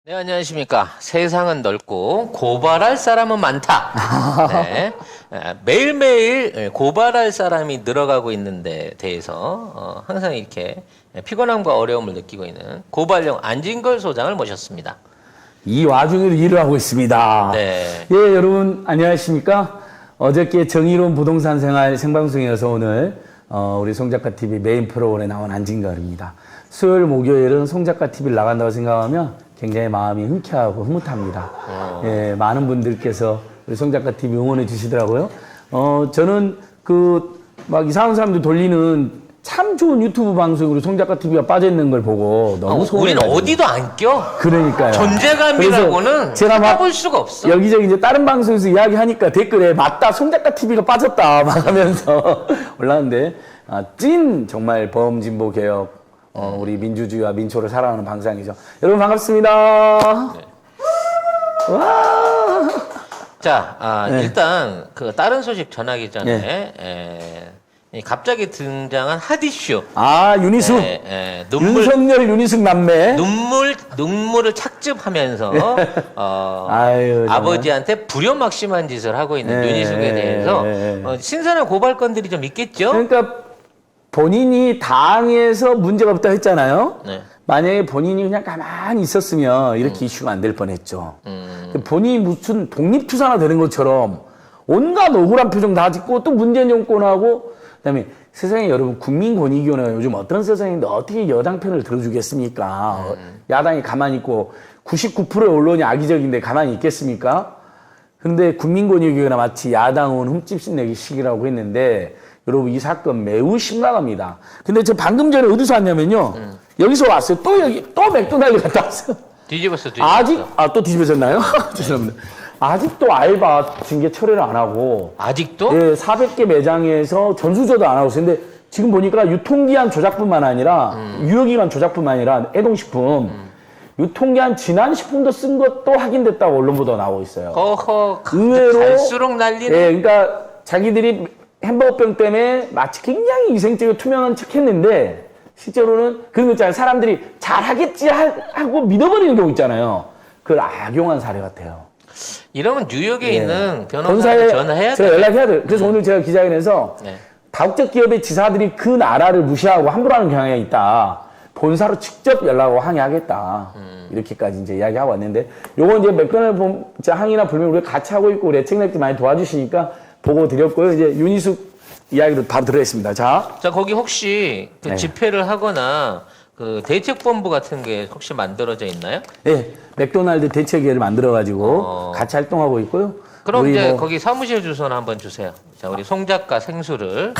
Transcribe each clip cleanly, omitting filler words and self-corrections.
네, 안녕하십니까. 세상은 넓고 고발할 사람은 많다. 네. 매일매일 고발할 사람이 늘어가고 있는데 대해서 항상 이렇게 피곤함과 어려움을 느끼고 있는 고발령 안진걸 소장을 모셨습니다. 이 와중에도 일을 하고 있습니다. 네. 예, 여러분 안녕하십니까? 어저께 정의로운 부동산 생활 생방송에서 오늘 우리 송작가TV 메인 프로그램에 나온 안진걸입니다. 수요일 목요일은 송작가TV를 나간다고 생각하면 굉장히 마음이 흔쾌하고 흐뭇합니다. 예, 많은 분들께서 우리 송작가TV 응원해 주시더라고요. 저는 막 이상한 사람들 돌리는 참 좋은 유튜브 방송으로 송작가TV가 빠져있는 걸 보고 너무 우리는 소원해가지고. 어디도 안 껴. 그러니까요. 존재감이라고는 제가 막 해볼 수가 없어. 여기저기 이제 다른 방송에서 이야기하니까 댓글에 맞다 송작가TV가 빠졌다 막 하면서 올라왔는데 찐 정말 범진보 개혁 우리 민주주의와 민초를 사랑하는 방송이죠. 여러분 반갑습니다. 네. 와. 자, 네. 일단 다른 소식 전하기 전에 갑자기 등장한 핫 이슈. 윤희숙. 윤석열 윤희숙 남매. 눈물을 착즙하면서 아유, 아버지한테 불효막심한 짓을 하고 있는 윤희숙에 대해서 신선한 고발건들이 좀 있겠죠? 그러니까 본인이 당에서 문제가 없다 했잖아요. 네. 만약에 본인이 그냥 가만히 있었으면 이렇게 이슈가 안 될 뻔했죠. 본인이 무슨 독립투사나 되는 것처럼 온갖 억울한 표정 다 짓고 또 문재인 정권하고 그다음에 세상에 여러분 국민권익위원회가 요즘 어떤 세상인데 어떻게 여당 편을 들어주겠습니까? 야당이 가만히 있고 99%의 언론이 악의적인데 가만히 있겠습니까? 그런데 국민권익위원회가 마치 야당은 흠집씩 내기 시기라고 했는데 여러분 이 사건 매우 심각합니다. 근데 저 방금 전에 어디서 왔냐면요. 여기서 왔어요. 또 맥도날드 갔다 왔어요. 뒤집었어. 또 뒤집어졌나요? 죄송합니다. 아직도 알바 징계 처리를 안 하고. 아직도? 예, 400개 매장에서 전수조도 안 하고 있어요. 근데 지금 보니까 유통기한 조작뿐만 아니라, 유효기간 조작뿐만 아니라 애동식품, 유통기한 지난 식품도 쓴 것도 확인됐다고 언론 보도 나오고 있어요. 허허, 의외로. 갈수록 난리네. 예, 그러니까 자기들이 햄버거병 때문에 마치 굉장히 위생적이고 투명한 척 했는데, 실제로는 그런 거 있잖아요. 사람들이 잘하겠지 하고 믿어버리는 경우 있잖아요. 그걸 악용한 사례 같아요. 이러면 뉴욕에 있는 변호사한테 본사에 전화해야 제가 돼. 연락해야 돼요. 그래서 오늘 제가 기자회견에서 다국적 기업의 지사들이 그 나라를 무시하고 함부로 하는 경향이 있다. 본사로 직접 연락하고 항의하겠다. 이렇게까지 이제 이야기하고 왔는데, 요거 이제 맥도날드 항의나 불명 우리가 같이 하고 있고, 우리 애청자들이 많이 도와주시니까 보고 드렸고요. 이제 윤희숙 이야기도 바로 들어있습니다. 자, 거기 혹시 집회를 하거나 대책본부 같은 게 혹시 만들어져 있나요? 예, 맥도날드 대책회를 만들어가지고 같이 활동하고 있고요. 그럼 이제 거기 사무실 주소는 한번 주세요. 자, 우리 송 작가 생수를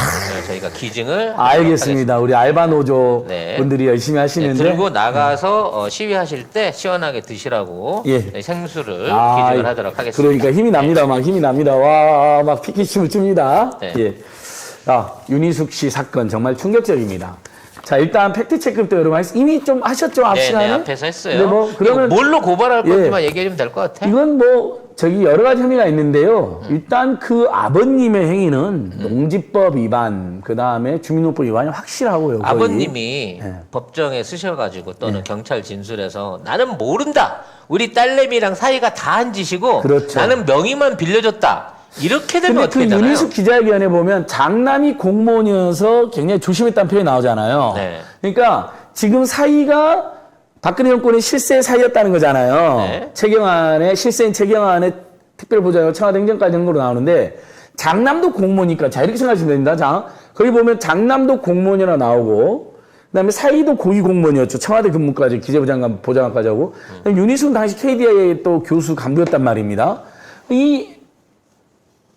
저희가 기증을 알겠습니다. 우리 알바노조 네. 분들이 열심히 하시는데. 들고 나가서 시위하실 때 시원하게 드시라고 생수를 기증을 하도록 하겠습니다. 그러니까 힘이 납니다. 막 힘이 납니다. 와, 막 피키춤을 춥니다. 네. 예. 윤희숙 씨 사건 정말 충격적입니다. 자, 일단 팩트체크부터 여러분 이미 좀 하셨죠? 앞 시간에? 네, 앞에서 했어요. 네, 뭐, 그러면 뭘로 고발할 건지만 얘기해주면 될 것 같아. 이건 여러 가지 혐의가 있는데요. 일단 그 아버님의 행위는 농지법 위반, 그 다음에 주민등록법 위반이 확실하고요. 거의. 아버님이 법정에 쓰셔가지고 또는 경찰 진술에서 나는 모른다. 우리 딸내미랑 사이가 다 한 짓이고 그렇죠. 나는 명의만 빌려줬다. 이렇게 되면 근데 어떻게 그 되나요? 윤희숙 기자회견에 보면 장남이 공무원이어서 굉장히 조심했다는 표현이 나오잖아요. 네. 그러니까 지금 사이가 박근혜 정권의 실세 사이였다는 거잖아요. 네. 실세인 최경환의 특별보좌관 청와대 행정까지 한 거로 나오는데 장남도 공무원이니까 자 이렇게 생각하시면 됩니다. 자 거기 보면 장남도 공무원이라 나오고 그다음에 사이도 고위 공무원이었죠. 청와대 근무까지 기재부 장관 보좌관까지 하고 윤희숙은 당시 KDI 또 교수 간부였단 말입니다. 이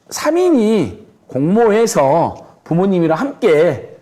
3인이 공모해서 부모님이랑 함께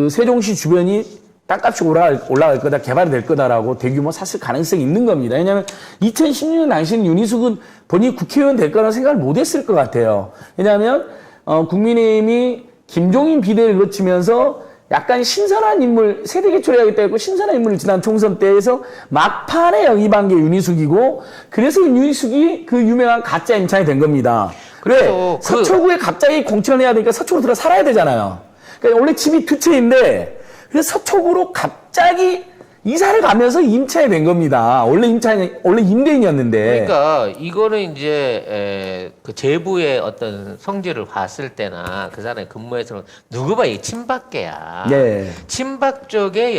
세종시 주변이 땅값이 올라갈 거다, 개발이 될 거다라고 대규모 샀을 가능성이 있는 겁니다. 왜냐하면 2016년 당시에는 윤희숙은 본인이 국회의원 될 거라는 생각을 못 했을 것 같아요. 왜냐하면 국민의힘이 김종인 비대를 거치면서 약간 신선한 인물, 세대 개초를 하겠다 했고 신선한 인물을 지난 총선 때에서 막판에 영입한 게 윤희숙이고 그래서 윤희숙이 그 유명한 가짜 임차인이 된 겁니다. 그래 서초구에 갑자기 공천해야 되니까 서초구로 들어 살아야 되잖아요. 그러니까 원래 집이 두 채인데 그래서 서초구로 갑자기 이사를 가면서 임차인이 된 겁니다. 원래 임대인이었는데. 그러니까 이거는 이제 그 제부의 어떤 성질을 봤을 때나 그 사람이 근무해서 누구 봐 이 친박계야. 네. 친박 쪽의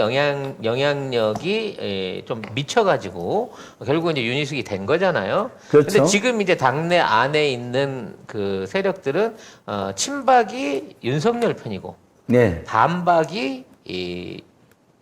영향력이 좀 미쳐가지고 결국 이제 윤희숙이 된 거잖아요. 그렇죠. 근데 지금 이제 당내 안에 있는 그 세력들은 친박이 윤석열 편이고 네. 반박이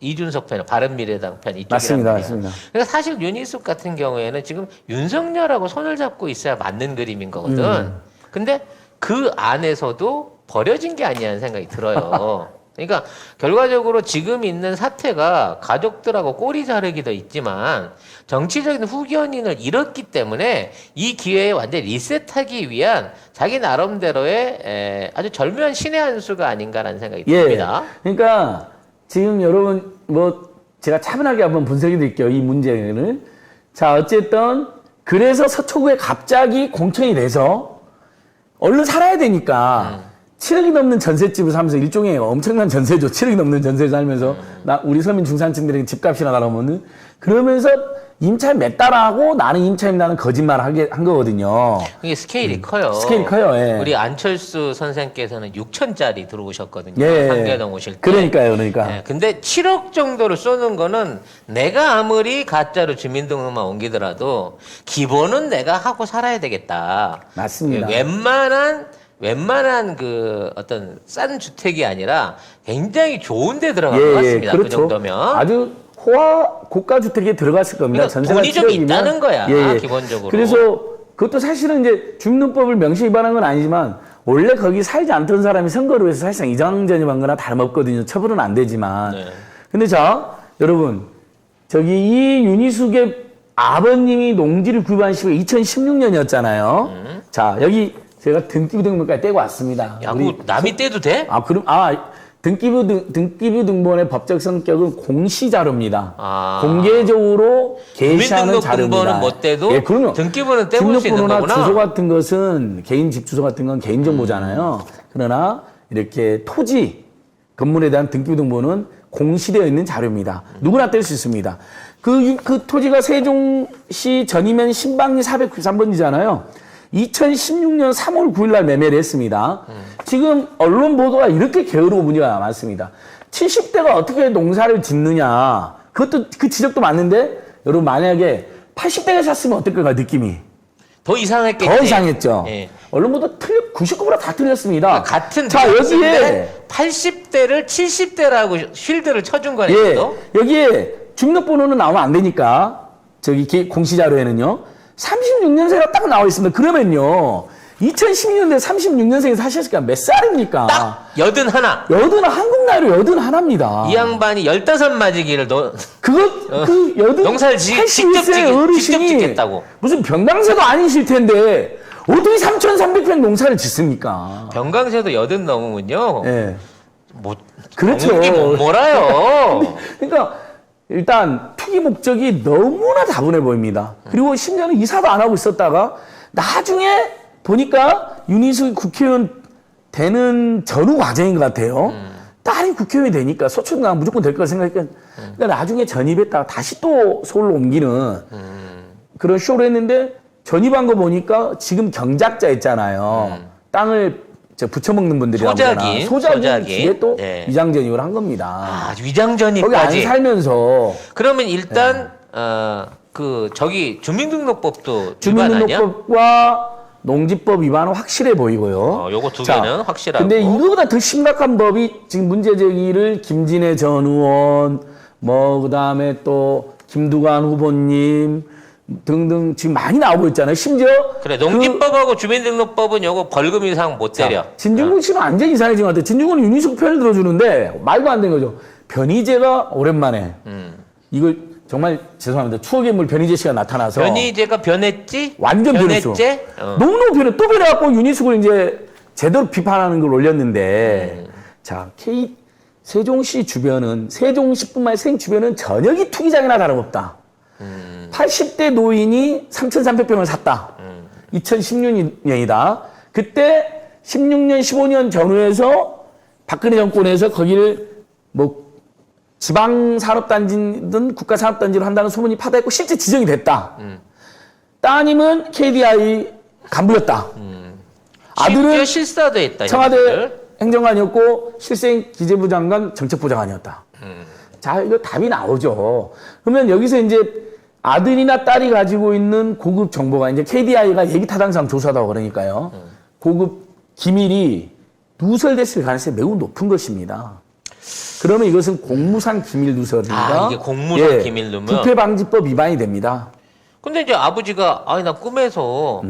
이준석 편, 바른미래당 편 이쪽이란 맞습니다. 말이야. 맞습니다. 그러니까 사실 윤희숙 같은 경우에는 지금 윤석열하고 손을 잡고 있어야 맞는 그림인 거거든. 근데 그 안에서도 버려진 게 아니라는 생각이 들어요. 그러니까 결과적으로 지금 있는 사태가 가족들하고 꼬리 자르기도 있지만 정치적인 후견인을 잃었기 때문에 이 기회에 완전히 리셋하기 위한 자기 나름대로의 아주 절묘한 신의 한 수가 아닌가라는 생각이 듭니다. 그러니까 지금 여러분 제가 차분하게 한번 분석해 드릴게요. 이 문제를. 자, 어쨌든 그래서 서초구에 갑자기 공천이 돼서 얼른 살아야 되니까 7억이 넘는 전셋집을 사면서 일종의 엄청난 전세죠. 7억이 넘는 전세를 살면서 우리 서민 중산층들에게 집값이나 나오면은 그러면서 임차인 몇 달 하고 나는 임차인 나는 거짓말을 한 거거든요. 이게 스케일이 커요. 스케일이 커요. 예. 우리 안철수 선생께서는 6천짜리 들어오셨거든요. 예. 상계동 오실 때. 그러니까요. 예, 근데 7억 정도를 쏘는 거는 내가 아무리 가짜로 주민등록만 옮기더라도 기본은 내가 하고 살아야 되겠다. 맞습니다. 웬만한 그 어떤 싼 주택이 아니라 굉장히 좋은 데 들어간 것 같습니다. 그렇죠. 그 정도면. 아주 고가 주택에 들어갔을 겁니다. 그러니까 전세가 돈이 좀 7억이면. 있다는 거야, 기본적으로. 그래서 그것도 사실은 이제 주민등록법을 명시 위반한 건 아니지만 원래 거기 살지 않던 사람이 선거로 해서 사실상 이장 전입한 거나 다름없거든요. 처벌은 안 되지만. 네. 근데 자, 여러분, 이 윤희숙의 아버님이 농지를 구입한 시가 2016년이었잖아요. 자, 여기 제가 등기부 등본까지 떼고 왔습니다. 야, 뭐 남이 떼도 돼? 등기부 등본의 법적 성격은 공시자료입니다. 아. 공개적으로 게시하는 자료입니다. 주민등록번호는 못 떼도 예, 그럼요. 등기부는 떼볼 수 있는 주민등록번호나 거구나. 주소 같은 것은 개인 집 주소 같은 건 개인 정보잖아요. 그러나 이렇게 토지 건물에 대한 등기부 등본은 공시되어 있는 자료입니다. 누구나 뗄 수 있습니다. 그 토지가 세종시 전이면 신방리 493번지잖아요. 2016년 3월 9일 날 매매를 했습니다. 지금 언론 보도가 이렇게 게으르고 문제가 많습니다. 70대가 어떻게 농사를 짓느냐. 그것도 그 지적도 맞는데 여러분 만약에 80대가 샀으면 어떨까 느낌이. 더 이상했겠지. 더 이상했죠. 예. 언론 보도 99% 다 틀렸습니다. 그러니까 같은 자, 여기에 80대를 70대라고 쉴드를 쳐준 거네. 예, 또. 여기에 주민등록번호는 나오면 안 되니까 공시자료에는요. 36년생이 딱 나와 있습니다. 그러면요. 2012년도에 36년생이 사셨으니까 몇 살입니까? 딱 81. 한국 나이로 81입니다. 이 양반이 15 맞이기를 농사를 직접 81세 어르신이 짓겠다고. 무슨 병강세도 아니실 텐데 어떻게 3,300평 농사를 짓습니까? 병강세도 80 넘으면요. 예. 뭐 그렇죠. 먹는 게 못 몰아요. 그러니까 일단 투기 목적이 너무나 다분해 보입니다. 그리고 심지어는 이사도 안 하고 있었다가 나중에 보니까 윤희숙이 국회의원 되는 전후 과정인 것 같아요. 딸이 국회의원이 되니까 서초동가 무조건 될 거라 생각했니까 그러니까 나중에 전입했다가 다시 또 서울로 옮기는 그런 쇼를 했는데 전입한 거 보니까 지금 경작자 있잖아요. 땅을 붙여먹는 분들이라고 소작이 뒤에 또 네. 위장전입을 한 겁니다. 아, 위장전입까지. 거기 안 살면서 그러면 일단 저기 주민등록법도 위반 아니야? 주민등록법과 농지법 위반은 확실해 보이고요. 요거 두 개는 확실하고. 근데 이거보다 더 심각한 법이 지금 문제 제기를 김진애 전 의원, 그다음에 또 김두관 후보님 등등 지금 많이 나오고 있잖아요. 심지어 그래, 농지법하고 주민등록법은 요거 벌금 이상 못 때려. 진중권 씨는 완전 이상해진 것 같아요. 진중권은 윤희숙 편을 들어주는데 말도 안 되는 거죠. 변희재가 오랜만에 이걸 정말 죄송합니다. 추억의 인물 변희재 씨가 나타나서 변희재가 변했지? 완전 변했어. 너무너무 변해. 또 변해갖고 윤희숙을 이제 제대로 비판하는 걸 올렸는데 자, 세종시 주변은 세종시뿐만 아니라 생 주변은 전역이 투기장이나 다름없다. 80대 노인이 3,300평을 샀다. 2016년이다. 그때 16년, 15년 전후에서 박근혜 정권에서 거기를 지방산업단지든 국가산업단지로 한다는 소문이 파다했고 실제 지정이 됐다. 따님은 KDI 간부였다. 아들은 실사도 했다. 청와대 현실을. 행정관이었고 실생 기재부 장관 정책부 장관이었다. 자, 이거 답이 나오죠. 그러면 여기서 이제 아들이나 딸이 가지고 있는 고급 정보가 이제 KDI가 예비타당상 조사다 그러니까요. 고급 기밀이 누설됐을 가능성이 매우 높은 것입니다. 그러면 이것은 공무상 기밀 누설입니다. 이게 공무상 기밀 누면 부패방지법 위반이 됩니다. 근데 이제 아버지가 나 꿈에서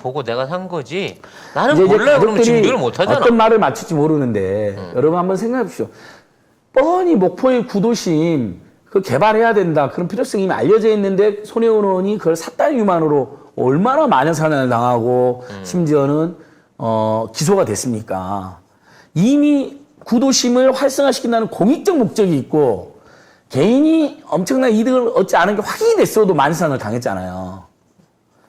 보고 내가 산 거지. 나는 이제 몰라요. 그러면 가족들이 증빙을 못 하잖아. 어떤 말을 맞출지 모르는데 여러분 한번 생각해 보십시오. 뻔히 목포의 구도심 그 개발해야 된다. 그런 필요성이 이미 알려져 있는데 손혜원 의원이 그걸 삿달 유만으로 얼마나 마녀사냥을 당하고 심지어는 기소가 됐습니까? 이미 구도심을 활성화시킨다는 공익적 목적이 있고 개인이 엄청난 이득을 얻지 않은 게 확인이 됐어도 만사를 당했잖아요.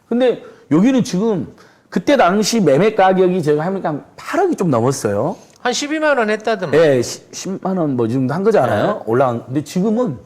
근데 여기는 지금 그때 당시 매매 가격이 제가 하니까 한 8억이 좀 넘었어요. 한 12만 원 했다더만. 네, 10만 원 뭐 이 정도 한 거잖아요. 올라간. 근데 지금은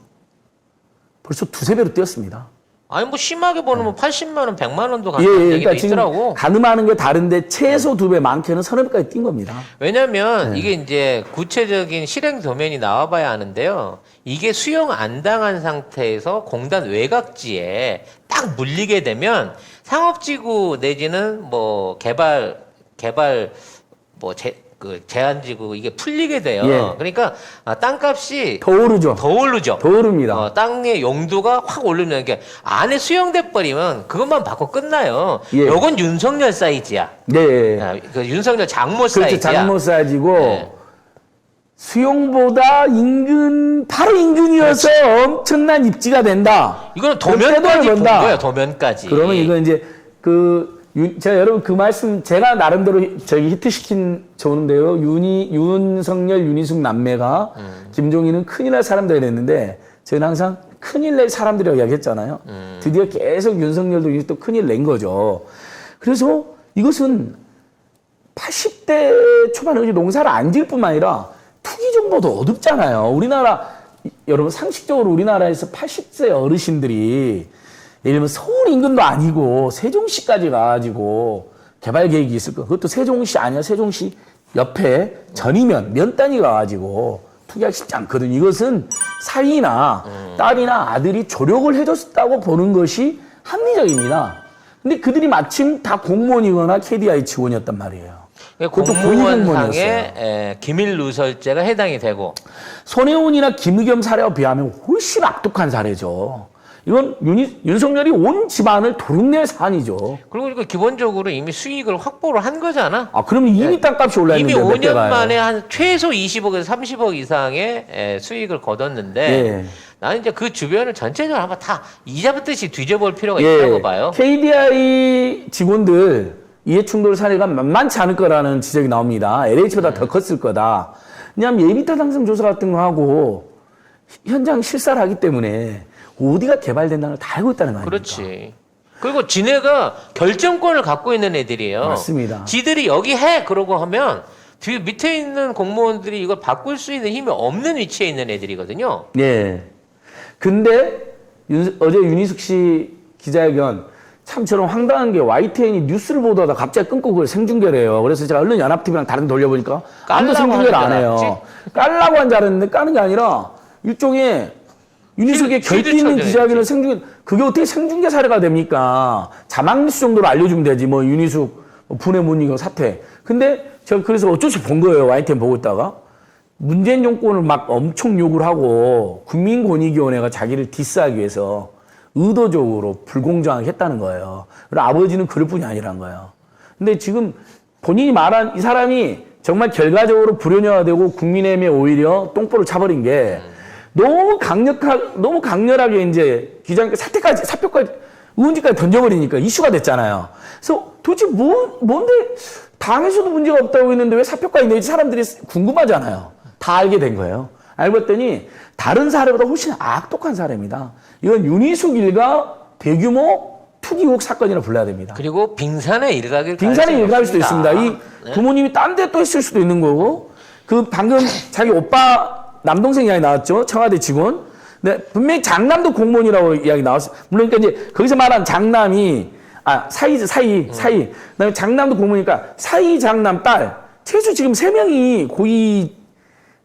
벌써 두세 배로 뛰었습니다. 아니 뭐 심하게 보면 뭐 80만 원, 100만 원도 가는 예, 얘기도 그러니까 지금 있더라고. 가늠하는 게 다른데 최소 두 배, 많게는 서너 배까지 뛴 겁니다. 왜냐면 이게 이제 구체적인 실행 도면이 나와봐야 하는데요. 이게 수용 안 당한 상태에서 공단 외곽지에 딱 물리게 되면 상업지구 내지는 뭐 개발 뭐 제한지구 이게 풀리게 돼요. 예. 그러니까 땅값이 더 오르죠. 더 오르죠. 더 오릅니다. 땅의 용도가 확 오르는 게 안에 수용돼 버리면 그것만 받고 끝나요. 예. 요건 윤석열 사이즈야. 네. 그 윤석열 장모 그렇죠. 사이즈야. 장모 사이즈고 네. 수용보다 바로 인근이어서 엄청난 입지가 된다. 이거는 그럼 도면까지 떼돈을 본 번다. 거예요. 도면까지. 그러면 이거 이제 제가 여러분 그 말씀 제가 나름대로 히트시킨 좋은데요. 윤석열, 윤희숙 남매가 김종인은 큰일 날 사람들이 됐는데 저는 항상 큰일 낼 사람들이라고 이야기했잖아요. 드디어 계속 윤석열도 또 큰일 낸 거죠. 그래서 이것은 80대 초반에 농사를 안 지을 뿐만 아니라 투기 정보도 어둡잖아요. 여러분 상식적으로 우리나라에서 80세 어르신들이 예를 들면 서울 인근도 아니고 세종시까지 가가지고 개발 계획이 있을 거. 그것도 세종시 아니야. 세종시 옆에 전이면 면 단위 가가지고 투기하기 쉽지 않거든. 이것은 사위나 딸이나 아들이 조력을 해줬다고 보는 것이 합리적입니다. 근데 그들이 마침 다 공무원이거나 KDI 직원이었단 말이에요. 그것도 공무원상의 기밀 누설죄가 해당이 되고 손혜원이나 김의겸 사례와 비하면 훨씬 악독한 사례죠. 이건 윤석열이 온 집안을 도둑낼 사안이죠. 그리고 이거 기본적으로 이미 수익을 확보를 한 거잖아. 그러면 이미 땅값이 올라 이미 있는데 5년 만에 한 최소 20억에서 30억 이상의 수익을 거뒀는데 예. 나는 이제 그 주변을 전체적으로 한번 다 이자부듯이 뒤져볼 필요가 있다고 봐요. KDI 직원들 이해충돌 사례가 만만치 않을 거라는 지적이 나옵니다. LH보다 더 컸을 거다. 왜냐하면 예비타당성 조사 같은 거 하고 현장 실사를 하기 때문에 어디가 개발된다는 걸 다 알고 있다는 거 아닙니까? 그렇지. 그리고 지네가 결정권을 갖고 있는 애들이에요. 맞습니다. 지들이 여기 해 그러고 하면 뒤 밑에 있는 공무원들이 이걸 바꿀 수 있는 힘이 없는 위치에 있는 애들이거든요. 예. 근데 어제 윤희숙 씨 기자회견 참처럼 황당한 게 YTN이 뉴스를 보다가 갑자기 끊고 그걸 생중계를 해요. 그래서 제가 얼른 연합TV랑 다른 데 돌려보니까 아무도 생중계를 안 해요. 깔라고 한 줄 알았는데 까는 게 아니라 일종의 윤희숙의 결대 있는 기자회견을 그게 어떻게 생중계 사례가 됩니까? 자막 뉴스 정도로 알려주면 되지. 뭐 윤희숙 분해 못 이겨 사태. 근데 제가 그래서 어쩔 수 없이 본 거예요. YTN 보고 있다가. 문재인 정권을 막 엄청 욕을 하고 국민권익위원회가 자기를 디스하기 위해서 의도적으로 불공정하게 했다는 거예요. 그리고 아버지는 그럴 뿐이 아니란 거예요. 근데 지금 본인이 말한 이 사람이 정말 결과적으로 불효녀화되고 국민의힘에 오히려 똥볼을 차버린 게 너무 강렬하게 이제 기자님께 사표까지, 의원직까지 던져버리니까 이슈가 됐잖아요. 그래서 도대체 뭔데 당에서도 문제가 없다고 했는데 왜 사표까지 내지 사람들이 궁금하잖아요. 다 알게 된 거예요. 알고 봤더니 다른 사례보다 훨씬 악독한 사례입니다. 이건 윤희숙 일가 대규모 투기 의혹 사건이라 불러야 됩니다. 그리고 빙산의 일각일 수도 있습니다. 이 부모님이 딴 데 또 했을 수도 있는 거고 그 방금 자기 오빠 남동생 이야기 나왔죠. 청와대 직원. 네, 분명히 장남도 공무원이라고 이야기 나왔어요. 물론 그러니까 이제 거기서 말한 장남이 사이. 그다음에 장남도 공무원이니까 사이 장남 딸 최소 지금 3명이 고위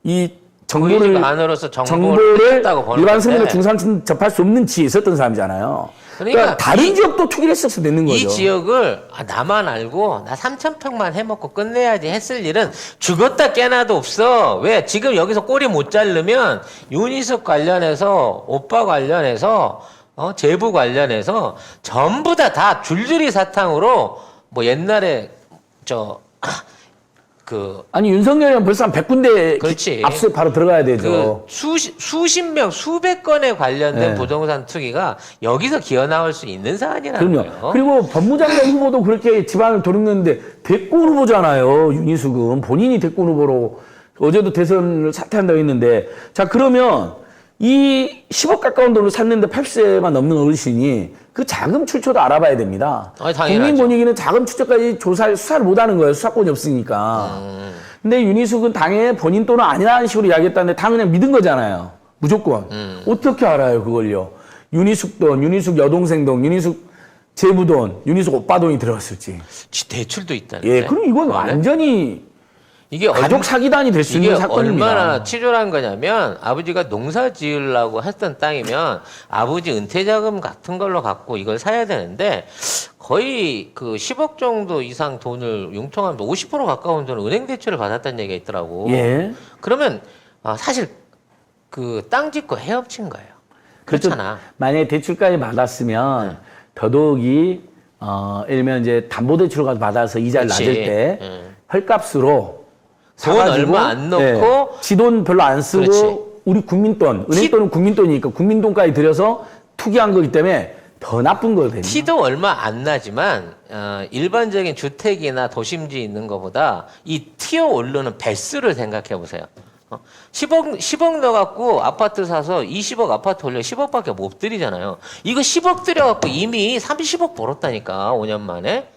이 정보를 고위직 안으로서 정보를 했다고 보는 일반 건데. 서민과 중산층 접할 수 없는 지에 있었던 사람이잖아요. 그러니까 다른 지역도 투기를 했었어 되는 거죠. 이 지역을 나만 알고 나 3,000평만 해먹고 끝내야지 했을 일은 죽었다 깨나도 없어. 왜? 지금 여기서 꼬리 못 자르면 윤희숙 관련해서 오빠 관련해서 제부 관련해서 전부 다 줄줄이 사탕으로 뭐 옛날에 아니 윤석열이랑 벌써 한 100군데 그렇지. 앞서 바로 들어가야 되죠. 수십 명, 수백 건에 관련된 네. 부동산 투기가 여기서 기어 나올 수 있는 사안이라는 그럼요. 거예요. 그리고 법무장관 후보도 그렇게 집안을 도둑냈는데 대권 후보잖아요. 윤희숙은 본인이 대권 후보로 어제도 대선을 사퇴한다고 했는데 자 그러면 이 10억 가까운 돈을 샀는데 80세만 넘는 어르신이 그 자금 출처도 알아봐야 됩니다. 당연하죠. 국민 본익위는 자금 출처까지 수사를 못하는 거예요. 수사권이 없으니까. 근데 윤희숙은 당에 본인 돈은 아니라는 식으로 이야기했다는데 당은 그냥 믿은 거잖아요. 무조건. 어떻게 알아요 그걸요. 윤희숙 돈, 윤희숙 여동생 돈, 윤희숙 제부 돈, 윤희숙 오빠 돈이 들어갔을지. 대출도 있다는데. 예, 그럼 이건 완전히 이게 가족 사기단이 될 수 있는 이게 사건입니다. 얼마나 치졸한 거냐면 아버지가 농사 지으려고 했던 땅이면 아버지 은퇴자금 같은 걸로 갖고 이걸 사야 되는데 거의 그 10억 정도 이상 돈을 융통하면 50% 가까운 돈을 은행 대출을 받았다는 얘기가 있더라고. 예. 그러면 사실 그 땅 짓고 헤엄친 거예요. 그렇죠. 그렇잖아. 만약에 대출까지 받았으면 더더욱이 예를 이제 담보대출을 받아서 이자를 그렇지. 낮을 때 헐값으로 돈 얼마 안 넣고 지돈 별로 안 쓰고 그렇지. 우리 국민 돈, 은행 돈은 국민 돈이니까 국민 돈까지 들여서 투기한 거기 때문에 더 나쁜 거거든요. 티도 얼마 안 나지만 일반적인 주택이나 도심지에 있는 것보다 이 튀어 오르는 배수를 생각해 보세요. 10억 넣어갖고 아파트 사서 20억 아파트 올려 10억밖에 못 들이잖아요. 이거 10억 들여갖고 이미 30억 벌었다니까 5년 만에.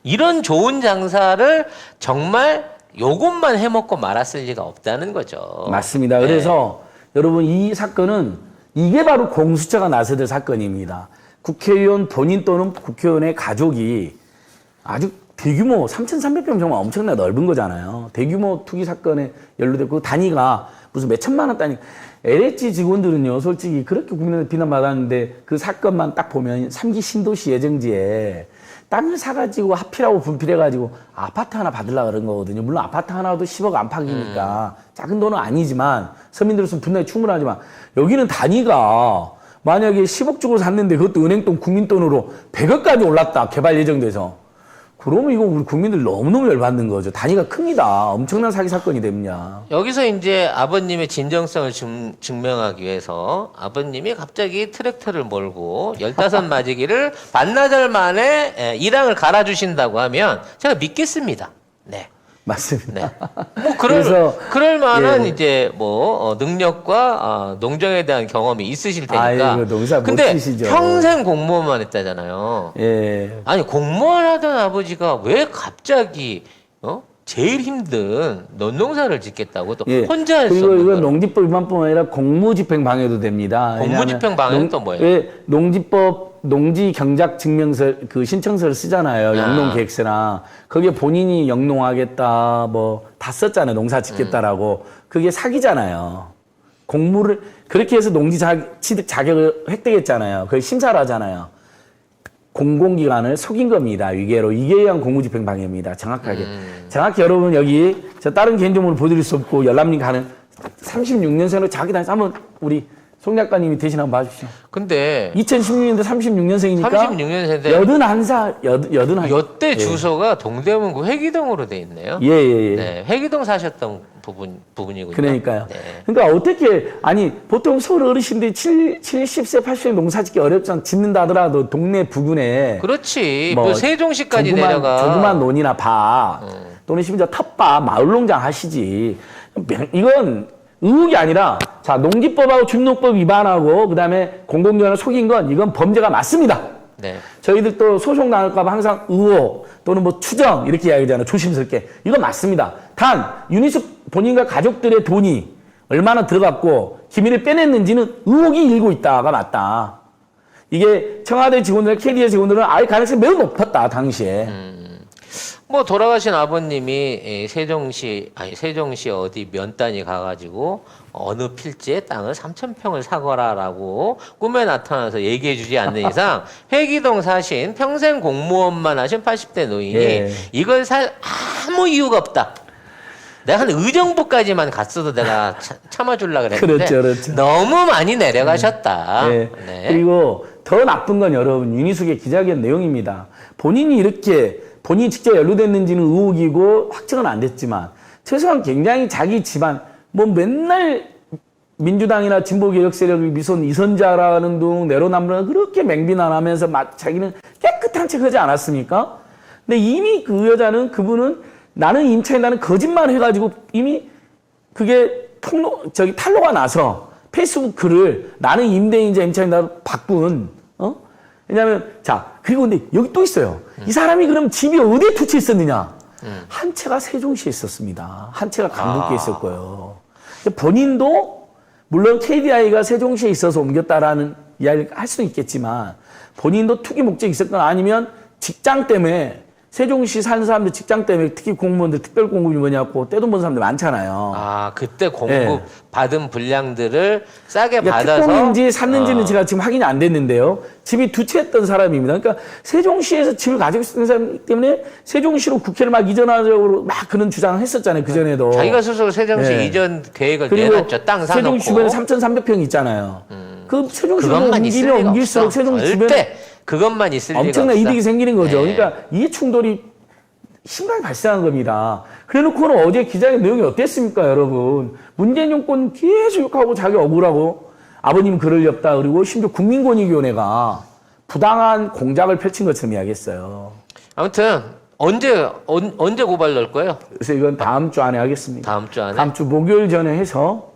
이런 좋은 장사를 정말 요것만 해먹고 말았을 리가 없다는 거죠. 맞습니다. 네. 그래서 여러분 이 사건은 이게 바로 공수처가 나서야 될 사건입니다. 국회의원 본인 또는 국회의원의 가족이 아주 대규모 3,300평 정말 엄청나게 넓은 거잖아요. 대규모 투기 사건에 연루됐고 단위가 무슨 몇 천만 원 단위. LH 직원들은요, 솔직히 그렇게 국민한테 비난받았는데 그 사건만 딱 보면 3기 신도시 예정지에 땅을 사가지고 합필하고 분필해가지고 아파트 하나 받으려고 그런 거거든요. 물론 아파트 하나도 10억 안팎이니까 작은 돈은 아니지만 서민들로서는 분량이 충분하지만 여기는 단위가 만약에 10억 주고 샀는데 그것도 은행돈 국민돈으로 100억까지 올랐다. 개발 예정돼서. 그러면 이거 우리 국민들 너무너무 열받는 거죠. 단위가 큽니다. 엄청난 사기 사건이 됩니다. 여기서 이제 아버님의 진정성을 증명하기 위해서 아버님이 갑자기 트랙터를 몰고 15마지기를 반나절 만에 일항을 갈아주신다고 하면 제가 믿겠습니다. 네. 맞습니다. 네. 뭐 그래서, 그럴 만한 예. 이제 뭐 능력과 농정에 대한 경험이 있으실 테니까. 아이고, 농사 근데 멋지시죠. 평생 공무원만 했다잖아요. 예. 아니 공무원 하던 아버지가 왜 갑자기 제일 힘든 논농사를 짓겠다고 또 예. 혼자 할 수 그리고 없는 이건 거를. 농지법 위반뿐만 아니라 공무집행 방해도 됩니다. 공무집행 방해는 또 뭐예요? 왜 농지법 농지 경작 증명서 그 신청서를 쓰잖아요. 영농 계획서나 거기에 본인이 영농하겠다 뭐 다 썼잖아요. 농사 짓겠다라고 그게 사기잖아요. 공무를 그렇게 해서 농지 취득 자격을 획득했잖아요. 그걸 심사를 하잖아요. 공공기관을 속인 겁니다. 위계로. 이게 의한 공무집행 방해입니다. 정확하게. 정확히 여러분 여기 저 다른 개인정보를 보여드릴 수 없고 열람님 가는 36년생으로 자기 단위 한번 우리 송 작가님이 대신 한번 봐주시죠. 근데 2016년도 36년생이니까 36년생인데 81살, 81. 여태 주소가 동대문구 회기동으로 돼 있네요. 예, 예, 예. 네, 회기동 사셨던 부분이군요. 그러니까요. 네. 그러니까 어떻게, 아니, 보통 서울 어르신들이 70세, 80세 농사 짓기 어렵잖아. 짓는다 하더라도 동네 부근에. 그렇지. 뭐 뭐 세종시까지 내려가. 조그만 논이나 밭, 또는 심지어 텃밭, 마을농장 하시지. 이건 의혹이 아니라, 자, 농지법하고 주민등록법 위반하고, 그 다음에 공공기관을 속인 건 이건 범죄가 맞습니다. 네. 저희들 또 소송 나올까봐 항상 의혹 또는 뭐 추정 이렇게 이야기하잖아요. 조심스럽게. 이건 맞습니다. 단, 윤희숙 본인과 가족들의 돈이 얼마나 들어갔고 기밀을 빼냈는지는 의혹이 일고 있다가 맞다. 이게 청와대 직원들, KDI 직원들은 알 가능성이 매우 높았다 당시에. 뭐 돌아가신 아버님이 세종시 어디 면단이 가가지고 어느 필지에 땅을 3,000평을 사거라라고 꿈에 나타나서 얘기해주지 않는 이상 회기동 사신 평생 공무원만 하신 80대 노인이 예. 이걸 살 아무 이유가 없다. 내가 한 의정부까지만 갔어도 내가 참아주려고 그랬는데 그렇죠. 너무 많이 내려가셨다. 네. 네. 그리고 더 나쁜 건 여러분 윤희숙의 기자회견 내용입니다. 본인이 직접 연루됐는지는 의혹이고 확정은 안 됐지만 최소한 굉장히 자기 집안 뭐 맨날 민주당이나 진보개혁 세력을 미선 이선자라는 둥 내로남불 그렇게 맹비난하면서 자기는 깨끗한 척 하지 않았습니까? 근데 이미 그 여자는 그분은 나는 임차인다는 거짓말 해가지고 이미 그게 탄로가 나서 페이스북 글을 나는 임대인자 임차인다로 바꾼 왜냐면 그리고 근데 여기 또 있어요. 이 사람이 그럼 집이 어디에 투치해 있었느냐? 한 채가 세종시에 있었습니다. 한 채가 강북구에 있었고요. 본인도 물론 KDI가 세종시에 있어서 옮겼다라는 이야기를 할 수는 있겠지만 본인도 투기 목적이 있었거나 아니면 직장 때문에 세종시 사는 사람들 직장 때문에 특히 공무원들 특별 공급이 뭐냐고 떼돈 번 사람들 많잖아요. 아, 그때 공급 네. 받은 분량들을 싸게 그러니까 받아서 특공인지 샀는지는 제가 지금 확인이 안 됐는데요. 집이 두 채 했던 사람입니다. 그러니까 세종시에서 집을 가지고 있었던 사람 때문에 세종시로 국회를 막 이전하려고 막 그런 주장을 했었잖아요. 그전에도. 자기가 스스로 세종시 네. 이전 계획을 그리고 내놨죠. 땅 사놓고. 세종시 주변에 3,300평 있잖아요. 그 세종시로 그것만 있을 옮기면 리가 옮길수록 없어. 세종시 절대 주변에 그것만 있을 리가 없어. 엄청난 이득이 생기는 거죠. 네. 그러니까 이 충돌이 심각하게 발생한 겁니다. 그래놓고는 어제 기자의 내용이 어땠습니까, 여러분? 문재인 정권 계속 욕하고 자기 억울하고 아버님 그럴 리 없다. 그리고 심지어 국민권익위원회가 부당한 공작을 펼친 것처럼 이야기했어요. 아무튼 언제 고발 넣을 거예요? 그래서 이건 다음 주 안에 하겠습니다. 다음 주 안에? 다음 주 목요일 전에 해서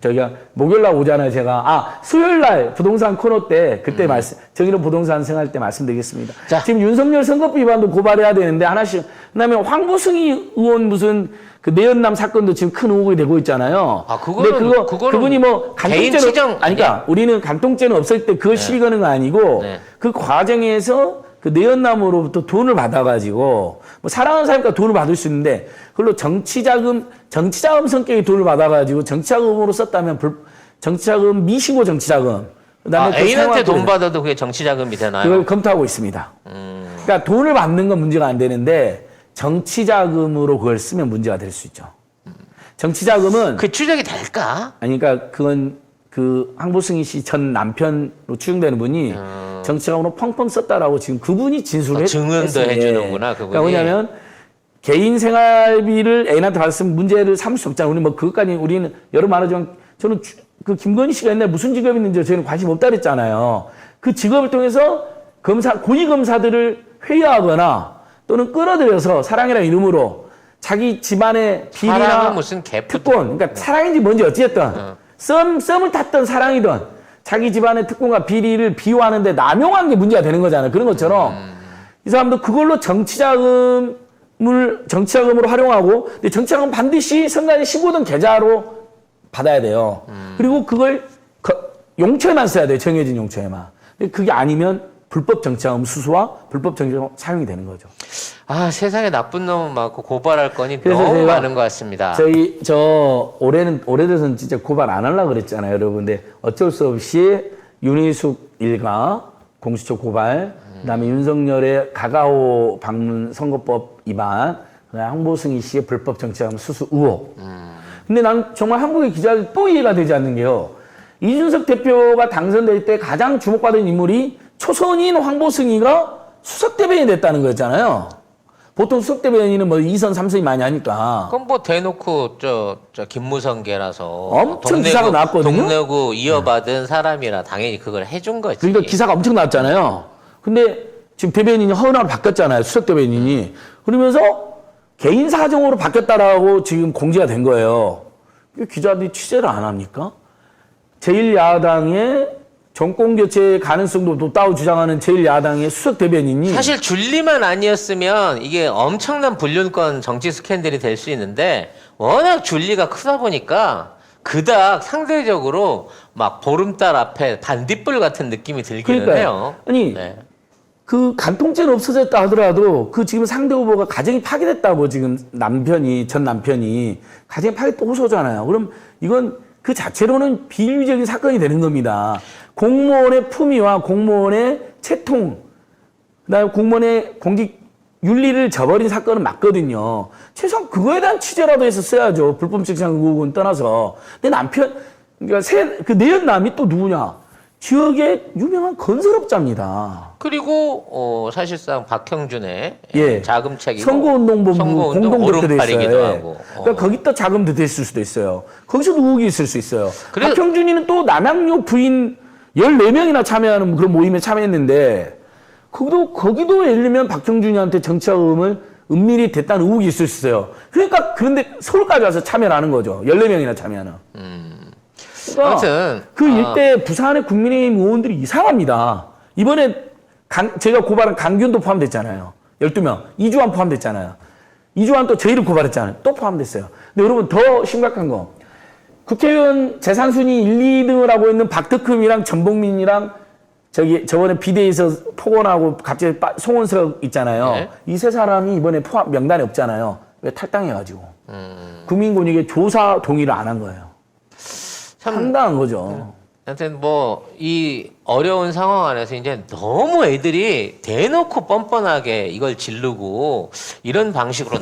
저기가 목요일 날 오잖아요. 제가 수요일 날 부동산 코너 때 그때 정의로운 부동산 생활 때 말씀드리겠습니다. 자. 지금 윤석열 선거법 위반도 고발해야 되는데 하나씩 그다음에 황보승희 의원 무슨 그 내연남 사건도 지금 큰 의혹이 되고 있잖아요. 그거는 그분이 뭐 개인 간통죄는 치정 그러니까 우리는 간통죄는 없을 때 그걸 시비 거는 거 아니고 네. 그 과정에서 그 내연남으로부터 돈을 받아가지고 뭐 사랑하는 사람이니까 돈을 받을 수 있는데 그걸로 정치자금 성격의 돈을 받아가지고 정치자금으로 썼다면 정치자금 미시고 정치자금 그다음에 그 애인한테 돈 생활비를 받아도 그게 정치자금이 되나요? 그걸 검토하고 있습니다. 그러니까 돈을 받는 건 문제가 안 되는데 정치자금으로 그걸 쓰면 문제가 될 수 있죠. 정치자금은 그 추적이 될까? 아니 그러니까 그건 그 황보승희 씨 전 남편으로 추정되는 분이 정치자금으로 펑펑 썼다라고 지금 그분이 진술을 증언도 했어요. 해주는구나, 그분이. 그러니까 뭐냐면 개인 생활비를 애인한테 받았으면 문제를 삼을 수 없잖아요. 우리는 여러 말하지만 저는 그 김건희 씨가 옛날 무슨 직업이 있는지 저희는 관심 없다 그랬잖아요. 그 직업을 통해서 고위 검사들을 회유하거나 또는 끌어들여서 사랑이라는 이름으로 자기 집안의 비리나 사랑은 무슨 특권, 그러니까 사랑인지 뭔지 어찌됐든 썸을 탔던 사랑이든 자기 집안의 특권과 비리를 비유하는데 남용한 게 문제가 되는 거잖아요. 그런 것처럼 이 사람도 그걸로 정치자금으로 활용하고 근데 정치자금 반드시 선관위 15등 계좌로 받아야 돼요. 그리고 그걸 용처에만 써야 돼요. 정해진 용처에만. 근데 그게 아니면 불법 정치자금 수수와 불법 정치자금 사용이 되는 거죠. 세상에 나쁜 놈은 많고 고발할 건이 그래서 너무 제가 많은 것 같습니다. 오래돼서는 진짜 고발 안 하려고 그랬잖아요, 여러분. 근데 어쩔 수 없이 윤희숙 일가 공수처 고발, 그다음에 윤석열의 가가오 방문 선거법 위반, 그다음에 황보승희 씨의 불법 정치자금 수수 의혹. 근데 난 정말 한국의 기자들 또 이해가 되지 않는 게요. 이준석 대표가 당선될 때 가장 주목받은 인물이 초선인 황보승희가 수석대변인이 됐다는 거였잖아요. 보통 수석대변인은 뭐 2선, 3선이 많이 하니까. 그건 뭐 대놓고 저 김무성계라서 엄청 기사가 나왔거든요. 동래구 이어받은 사람이라 당연히 그걸 해준 거지. 그러니까 기사가 엄청 나왔잖아요. 근데 지금 대변인이 허은하로 바뀌었잖아요. 수석대변인이. 그러면서 개인 사정으로 바뀌었다라고 지금 공지가 된 거예요. 기자들이 취재를 안 합니까? 제1야당의 정권교체 가능성도 높다고 주장하는 제1야당의 수석대변인이 사실 줄리만 아니었으면 이게 엄청난 불륜권 정치 스캔들이 될 수 있는데 워낙 줄리가 크다 보니까 그닥 상대적으로 막 보름달 앞에 반딧불 같은 느낌이 들기는 그러니까요. 해요. 아니 네. 그 간통죄는 없어졌다 하더라도 그 지금 상대 후보가 가정이 파괴됐다고 지금 전 남편이 가정이 파괴 또 호소잖아요. 그럼 이건 그 자체로는 비윤리적인 사건이 되는 겁니다. 공무원의 품위와 공무원의 채통, 그다음에 공무원의 공직 윤리를 저버린 사건은 맞거든요. 최소한 그거에 대한 취재라도 했었어야죠. 불법적 의혹은 떠나서. 내 남편, 그러니까 그 내연남이 또 누구냐? 지역의 유명한 건설업자입니다. 그리고 사실상 박형준의 예. 자금책이고 선거운동본부 공동대표도 오른팔이기도 있어요. 예. 하고. 그러니까 거기 또 자금도 됐을 수도 있어요. 거기서 의혹이 있을 수 있어요. 그래- 박형준이는 또 남양육 부인 14명이나 참여하는 그런 모임에 참여했는데 거기도 예를 들면 박형준이한테 정치자금을 은밀히 됐다는 의혹이 있을 수 있어요. 그러니까 그런데 서울까지 와서 참여를 하는 거죠. 14명이나 참여하는. 그러니까 아무튼 그 일대 부산의 국민의힘 의원들이 이상합니다. 이번에 제가 고발한 강균도 포함됐잖아요. 12명. 이주환 포함됐잖아요. 이주환 또 저희를 고발했잖아요. 또 포함됐어요. 근데 여러분 더 심각한 거. 국회의원 재산순위 1, 2등을 하고 있는 박덕흠이랑 전봉민이랑 저번에 비대위에서 폭언하고 갑자기 송원석 있잖아요. 네. 이 세 사람이 이번에 포함 명단에 없잖아요. 왜 탈당해가지고. 국민권익위 조사 동의를 안 한 거예요. 참 상당한 거죠. 하여튼 뭐 이 어려운 상황 안에서 이제 너무 애들이 대놓고 뻔뻔하게 이걸 지르고 이런 방식으로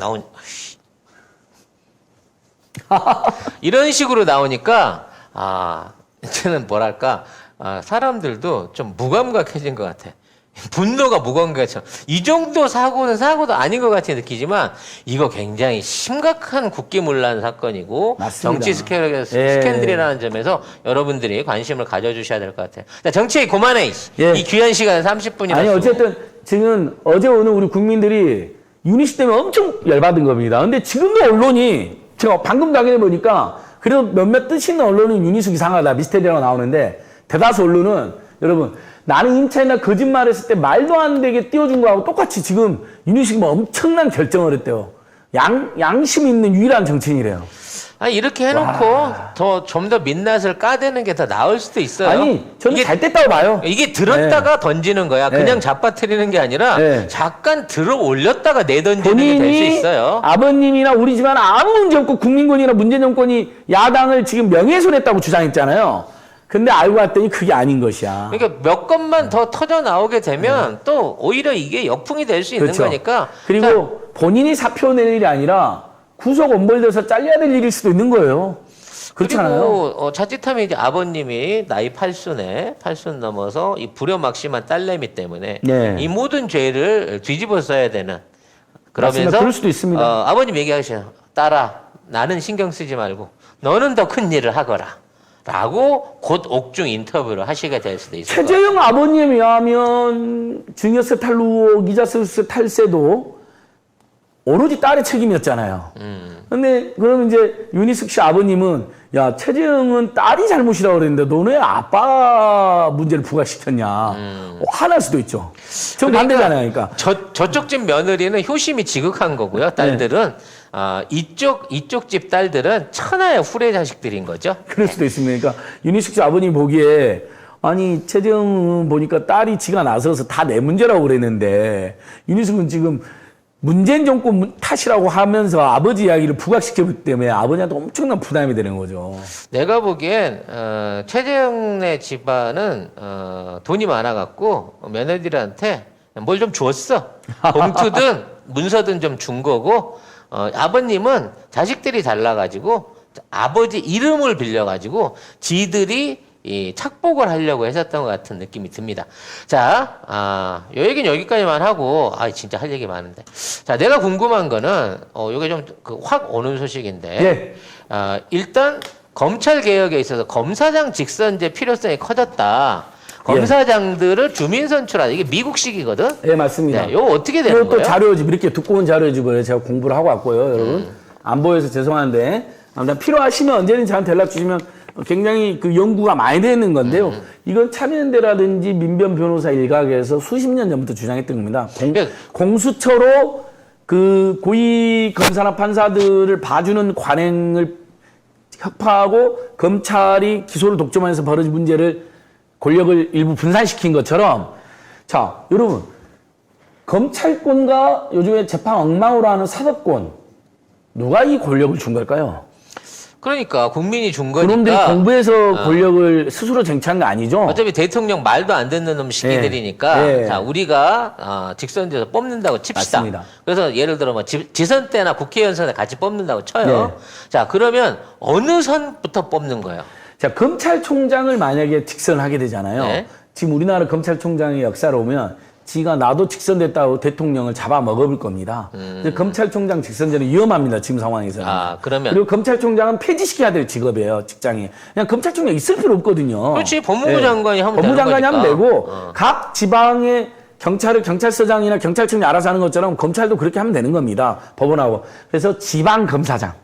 이런 식으로 나오니까 이제는 뭐랄까 사람들도 좀 무감각해진 것 같아. 분노가 무감각해져. 이 정도 사고는 사고도 아닌 것 같이 느끼지만 이거 굉장히 심각한 국기문란 사건이고 맞습니다. 정치 스캔들이라는 점에서 여러분들이 관심을 가져주셔야 될 것 같아요. 자, 정치 그만해. 예. 이 귀한 시간 30분이나. 아니 어쨌든 지금 어제 오늘 우리 국민들이 윤희씨 때문에 엄청 열받은 겁니다. 근데 지금도 언론이 제가 방금도 확인해 보니까 그래도 몇몇 뜻 있는 언론은 윤희숙 이상하다 미스테리라고 나오는데 대다수 언론은 여러분 나는 임차인이나 거짓말했을 때 말도 안 되게 띄워준 거하고 똑같이 지금 윤희숙이 뭐 엄청난 결정을 했대요. 양심 있는 유일한 정치인이래요. 이렇게 해놓고 좀 더 민낯을 까대는 게 더 나을 수도 있어요. 아니 저는 이게 잘 됐다고 봐요. 이게 들었다가 던지는 거야. 네. 그냥 잡아뜨리는 게 아니라 네. 잠깐 들어 올렸다가 내던지는 게 될 수 있어요. 아버님이나 우리 집안 아무 문제 없고 국민권이나 문재인 정권이 야당을 지금 명예훼손했다고 주장했잖아요. 근데 알고 봤더니 그게 아닌 것이야. 그러니까 몇 건만 더 터져 나오게 되면 또 오히려 이게 역풍이 될 수 있는 그렇죠. 거니까. 그리고 본인이 사표 낼 일이 아니라 구속 엄벌돼서 잘려야 될 일일 수도 있는 거예요. 그렇잖아요. 그리고 자칫하면 이제 아버님이 나이 8순 넘어서 이 불효막심한 딸내미 때문에 네. 이 모든 죄를 뒤집어 써야 되는. 그러면서 맞습니다. 그럴 수도 있습니다. 아버님 얘기하시죠. 딸아, 나는 신경 쓰지 말고 너는 더 큰 일을 하거라. 라고 곧 옥중 인터뷰를 하시게 될 수도 있어요. 최재형 아버님에 의하면 증여세 탈루 의혹, 이자세세 탈세도 오로지 딸의 책임이었잖아요. 근데 그러면 이제 윤희숙 씨 아버님은 야 최재형은 딸이 잘못이라고 그랬는데 너는 왜 아빠 문제를 부각시켰냐. 화날 수도 있죠. 전 반대잖아요. 그러니까 저쪽 집 며느리는 효심이 지극한 거고요. 딸들은 이쪽 집 딸들은 천하의 후레 자식들인 거죠. 그럴 수도 있습니다. 그러니까 윤희숙 씨 아버님 보기에 아니 최재형 보니까 딸이 지가 나서서 다 내 문제라고 그랬는데 윤희숙은 지금 문재인 정권 탓이라고 하면서 아버지 이야기를 부각시켰기 때문에 아버지한테 엄청난 부담이 되는 거죠. 내가 보기엔 최재형네 집안은 돈이 많아갖고 며느리들한테 뭘 좀 줬어. 봉투든 문서든 좀 준 거고 아버님은 자식들이 달라가지고 아버지 이름을 빌려가지고 지들이 이 착복을 하려고 했었던 것 같은 느낌이 듭니다. 자, 요 얘기는 여기까지만 하고, 진짜 할 얘기 많은데. 자, 내가 궁금한 거는, 요게 좀 확 오는 소식인데. 예. 일단, 검찰 개혁에 있어서 검사장 직선제 필요성이 커졌다. 검사장들을 주민 선출하다. 이게 미국식이거든? 예, 맞습니다. 네, 요거 어떻게 되는 이것도 거예요? 자료집, 이렇게 두꺼운 자료집을 제가 공부를 하고 왔고요, 여러분. 안 보여서 죄송한데. 아무튼 필요하시면 언제든지 저한테 연락 주시면 굉장히 그 연구가 많이 되는 건데요. 이건 참여연대라든지 민변 변호사 일각에서 수십 년 전부터 주장했던 겁니다. 공수처로 그 고위 검사나 판사들을 봐주는 관행을 혁파하고 검찰이 기소를 독점하면서 벌어진 문제를 권력을 일부 분산시킨 것처럼 자 여러분 검찰권과 요즘에 재판 엉망으로 하는 사법권 누가 이 권력을 준 걸까요? 그러니까 국민이 준 그놈들이 거니까. 공부해서 권력을 스스로 쟁취한 거 아니죠? 어차피 대통령 말도 안 듣는 놈 시기들이니까 네. 자 우리가 직선제에서 뽑는다고 칩시다. 맞습니다. 그래서 예를 들어 뭐 지선 때나 국회의원 선에 같이 뽑는다고 쳐요. 네. 자 그러면 어느 선부터 뽑는 거예요? 자, 검찰총장을 만약에 직선하게 되잖아요. 네. 지금 우리나라 검찰총장의 역사로 보면 지가 나도 직선됐다고 대통령을 잡아먹을 겁니다. 근데 검찰총장 직선제는 위험합니다. 지금 상황에서는. 아 그러면 그리고 검찰총장은 폐지시켜야 될 직업이에요. 직장이. 그냥 검찰총장 있을 필요 없거든요. 그렇지 법무부 네. 장관이 하면 법무부 되는 장관이 거니까. 하면 되고 각 지방의 경찰을 경찰서장이나 경찰청이 알아서 하는 것처럼 검찰도 그렇게 하면 되는 겁니다. 법원하고. 그래서 지방검사장.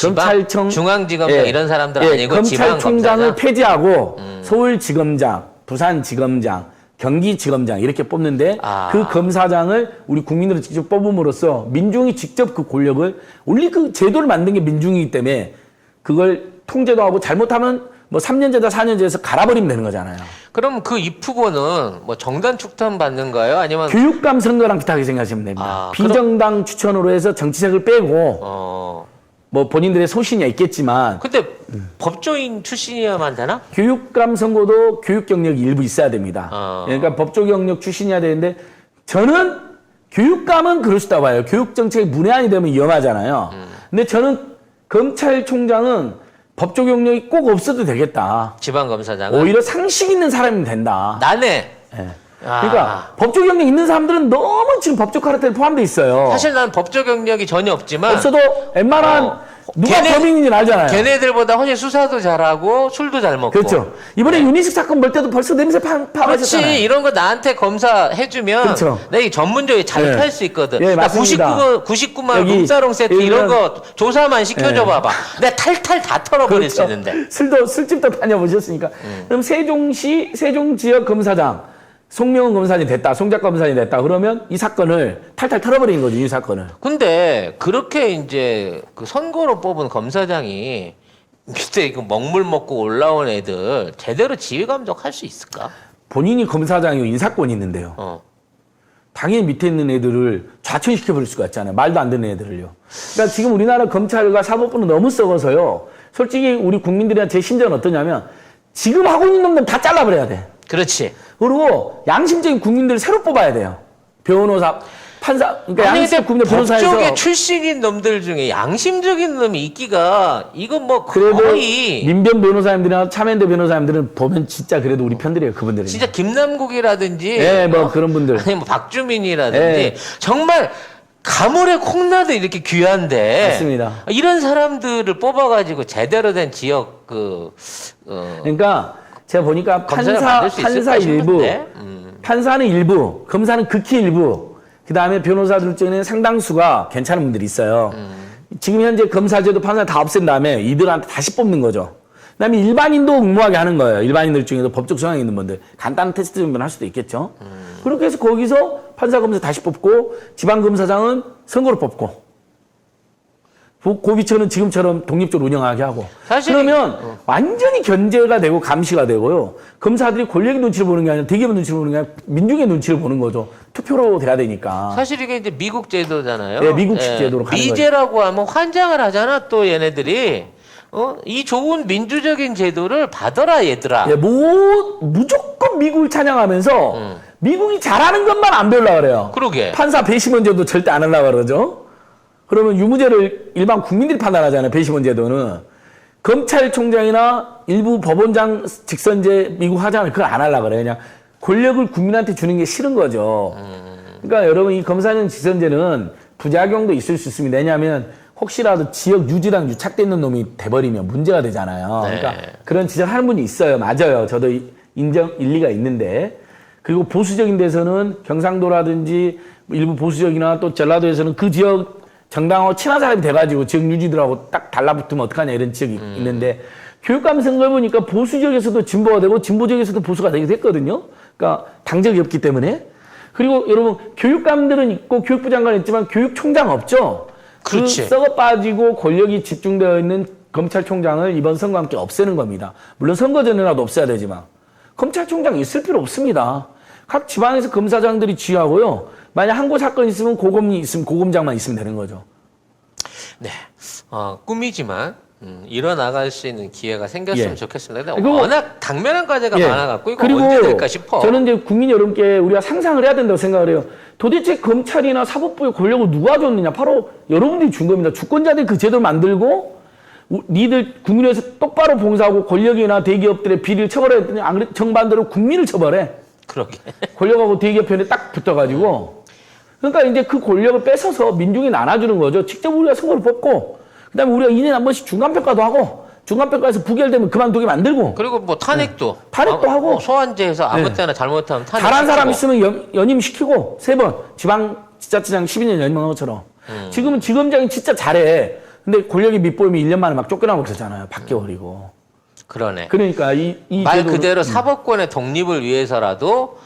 검찰청 중앙지검장 예, 이런 사람들 예, 아니고 검찰총장을 지방검사장. 폐지하고 서울지검장, 부산지검장, 경기지검장 이렇게 뽑는데 아. 그 검사장을 우리 국민으로 직접 뽑음으로써 민중이 직접 그 권력을 원래 그 제도를 만든 게 민중이기 때문에 그걸 통제도 하고 잘못하면 뭐 3년제다 4년제에서 갈아버리면 되는 거잖아요. 그럼 그 입후보는 뭐 정단 축탄 받는가요? 아니면 교육감 선거랑 비슷하게 생각하시면 됩니다. 아, 비정당 추천으로 해서 정치색을 빼고 뭐 본인들의 소신이 있겠지만 근데 법조인 출신이어야만 되나? 교육감 선거도 교육 경력이 일부 있어야 됩니다. 그러니까 법조 경력 출신이어야 되는데 저는 교육감은 그럴 수 있다고 봐요. 교육 정책이 문외한이 되면 위험하잖아요. 근데 저는 검찰총장은 법조 경력이 꼭 없어도 되겠다. 지방검사장은 오히려 상식 있는 사람이면 된다. 나네. 예. 아. 그러니까 법조 경력 있는 사람들은 너무 지금 법조 카르텔 포함돼 있어요. 사실 난 법조 경력이 전혀 없지만 없어도 웬만한 누가 걔네- 범인인지는 알잖아요. 걔네들보다 훨씬 수사도 잘하고 술도 잘 먹고. 그렇죠. 이번에 윤희식 사건 볼 때도 벌써 냄새 파마셨잖아요. 그렇지. 이런 거 나한테 검사해주면 그렇죠. 내가 이 전문적이 잘 네. 팔 수 있거든. 예, 나 맞습니다. 99만 여기 룸사롱 세트 이런 이런- 거 조사만 시켜줘 예. 봐봐. 내가 탈탈 다 털어버릴 수 있는데. 술집도 다녀보셨으니까. 그럼 세종시 세종지역 검사장 송명훈 검사장이 됐다. 송작 검사장이 됐다. 그러면 이 사건을 탈탈 털어버리는 거죠. 이 사건을. 근데 그렇게 이제 그 선거로 뽑은 검사장이 밑에 이거 먹물 먹고 올라온 애들 제대로 지휘 감독할 수 있을까? 본인이 검사장이고 인사권이 있는데요. 당연히 밑에 있는 애들을 좌천시켜버릴 수가 있잖아요. 말도 안 듣는 애들을요. 그러니까 지금 우리나라 검찰과 사법부는 너무 썩어서요. 솔직히 우리 국민들이랑 제 심정은 어떠냐면 지금 하고 있는 놈들 다 잘라버려야 돼. 그렇지. 그리고 양심적인 국민들을 새로 뽑아야 돼요. 변호사, 판사, 그러니까 아니 양심적 근데 국민들 변호사에서 법조계 출신인 놈들 중에 양심적인 놈이 있기가 이건 뭐 그래도 거의 민변 변호사님들이나 참여연대 변호사님들은 보면 진짜 그래도 우리 편들이에요. 그분들은. 진짜 김남국이라든지 예, 뭐 그런 분들. 아니 뭐 박주민이라든지 예. 정말 가물에 콩나도 이렇게 귀한데 맞습니다. 이런 사람들을 뽑아가지고 제대로 된 지역 그러니까 제가 보니까 검사를 만들 수 판사 있을까 일부, 싶은데. 판사는 일부, 검사는 극히 일부, 그 다음에 변호사들 중에는 상당수가 괜찮은 분들이 있어요. 지금 현재 검사제도 판사 다 없앤 다음에 이들한테 다시 뽑는 거죠. 그 다음에 일반인도 응모하게 하는 거예요. 일반인들 중에도 법적 성향이 있는 분들. 간단한 테스트 정도는 할 수도 있겠죠. 그렇게 해서 거기서 판사 검사 다시 뽑고 지방검사장은 선거로 뽑고 고비처는 지금처럼 독립적으로 운영하게 하고. 사실 그러면 완전히 견제가 되고 감시가 되고요. 검사들이 권력의 눈치를 보는 게 아니라 대기업의 눈치를 보는 게 아니라 민중의 눈치를 보는 거죠. 투표로 돼야 되니까. 사실 이게 이제 미국 제도잖아요. 네, 미국식 제도로 가는 미제라고 하면 환장을 하잖아 또 얘네들이. 이 좋은 민주적인 제도를 받아라 얘들아. 예, 무조건 미국을 찬양하면서 미국이 잘하는 것만 안 배우려고 그래요. 그러게. 판사 배심원제도 절대 안 하려고 그러죠. 그러면 유무죄를 일반 국민들이 판단하잖아요. 배심원제도는. 검찰총장이나 일부 법원장 직선제 미국 하자면 그걸 안 하려고 그래요. 그냥 권력을 국민한테 주는 게 싫은 거죠. 그러니까 여러분 이 검사장 직선제는 부작용도 있을 수 있습니다. 왜냐하면 혹시라도 지역 유지랑 유착되는 놈이 돼버리면 문제가 되잖아요. 네. 그러니까 그런 지적하는 분이 있어요. 맞아요. 저도 인정 일리가 있는데 그리고 보수적인 데서는 경상도라든지 일부 보수적이나 또 전라도에서는 그 지역 정당하고 친한 사람이 돼가지고 지역 유지들하고 딱 달라붙으면 어떡하냐 이런 지역이 있는데 교육감 선거를 보니까 보수 지역에서도 진보가 되고 진보 지역에서도 보수가 되게 됐거든요. 그러니까 당적이 없기 때문에. 그리고 여러분 교육감들은 있고 교육부 장관은 있지만 교육총장 없죠. 그렇지. 그 썩어 빠지고 권력이 집중되어 있는 검찰총장을 이번 선거와 함께 없애는 겁니다. 물론 선거 전이라도 없애야 되지만 검찰총장 있을 필요 없습니다. 각 지방에서 검사장들이 지휘하고요. 만약 한 곳 사건이 있으면 고검이 있으면 고검장만 있으면 되는 거죠. 네, 꿈이지만 일어나갈 수 있는 기회가 생겼으면 예. 좋겠습니다. 근데 그리고- 워낙 당면한 과제가 예. 많아갖고 이거 그리고 언제 될까 싶어. 저는 이제 국민 여러분께 우리가 상상을 해야 된다고 생각을 해요. 도대체 검찰이나 사법부의 권력을 누가 줬느냐? 바로 여러분들이 준 겁니다. 주권자들이 그 제도를 만들고 니들 국민에서 똑바로 봉사하고 권력이나 대기업들의 비리를 처벌해야 되더니 안 그래 정반대로 국민을 처벌해. 그러게. 권력하고 대기업 편에 딱 붙어가지고 그러니까 이제 그 권력을 뺏어서 민중이 나눠주는 거죠. 직접 우리가 선거를 뽑고 그다음에 우리가 2년에 한 번씩 중간평가도 하고 중간평가에서 부결되면 그만두게 만들고 그리고 뭐 탄핵도 탄핵도 하고. 소환제에서 아무 때나 잘못하면 탄핵. 잘한 사람 있으면 연임시키고 3번 지방지자체장 12년 연임한 것처럼 지금은 지검장이 진짜 잘해. 근데 권력이 밑보이면 1년 만에 막 쫓겨나고 그러잖아요. 바뀌어버리고. 그러네. 그러니까 이 말 제도를- 그대로 사법권의 독립을 위해서라도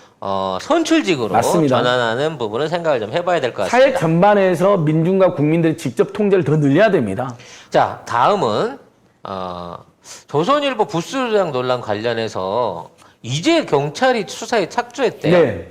선출직으로 맞습니다. 전환하는 부분은 생각을 좀 해봐야 될 것 같습니다. 사회 전반에서 민중과 국민들의 직접 통제를 더 늘려야 됩니다. 자, 다음은 조선일보 부수조작 논란 관련해서 이제 경찰이 수사에 착수했대요. 네.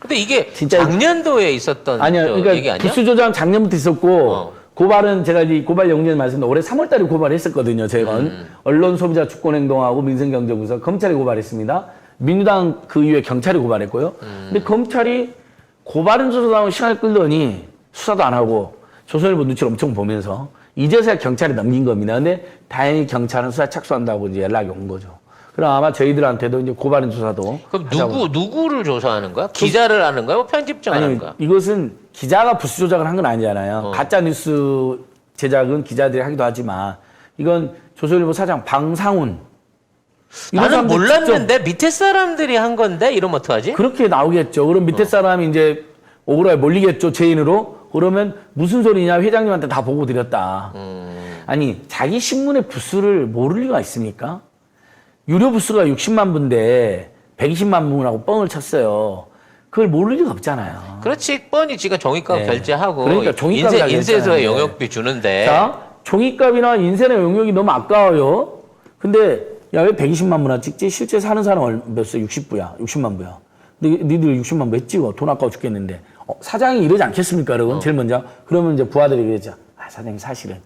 근데 이게 진짜 작년도에 있었던 아니요. 얘기 그러니까 아니야? 부수조작 작년부터 있었고 어. 고발은 제가 이 고발 영리에 말씀드린 올해 3월달에 고발했었거든요. 제가 언론 소비자 주권행동하고 민생경제부서 검찰이 고발했습니다. 민주당 그 이후에 경찰이 고발했고요. 근데 검찰이 고발은 조사하고 시간을 끌더니 수사도 안 하고 조선일보 눈치를 엄청 보면서 이제서야 경찰에 넘긴 겁니다. 근데 다행히 경찰은 수사 착수한다고 이제 연락이 온 거죠. 그럼 아마 저희들한테도 이제 고발인 조사도 그럼 하자고. 누구를 조사하는 거야? 기자를 하는 거야? 뭐 편집장 하는 아니 거야? 이것은 기자가 부수 조작을 한 건 아니잖아요. 가짜 뉴스 제작은 기자들이 하기도 하지만 이건 조선일보 사장 방상훈 이런 나는 사람들 몰랐는데 밑에 사람들이 한 건데 이러면 어떡하지? 직접 그렇게 나오겠죠. 그럼 밑에 사람이 이제 오그라에 몰리겠죠. 죄인으로. 그러면 무슨 소리냐 회장님한테 다 보고 드렸다. 아니 자기 신문의 부수를 모를 리가 있습니까? 유료 부수가 60만 부인데 120만 부라고 뻥을 쳤어요. 그걸 모를 리가 없잖아요. 그렇지 뻔히 지가 종이값 네. 결제하고 그러니까 종이값을 다 인쇄소에 결제하는데. 영역비 주는데 자, 종이값이나 인쇄나 용역이 너무 아까워요. 근데 야 왜 120만 부나 찍지? 실제 사는 사람 몇 수? 60부야. 60만 부야. 근데 니들 60만 부 왜 찍어? 돈 아까워 죽겠는데. 사장이 이러지 않겠습니까, 여러분? 제일 먼저. 그러면 이제 부하들이 그러죠. 사장님 사실은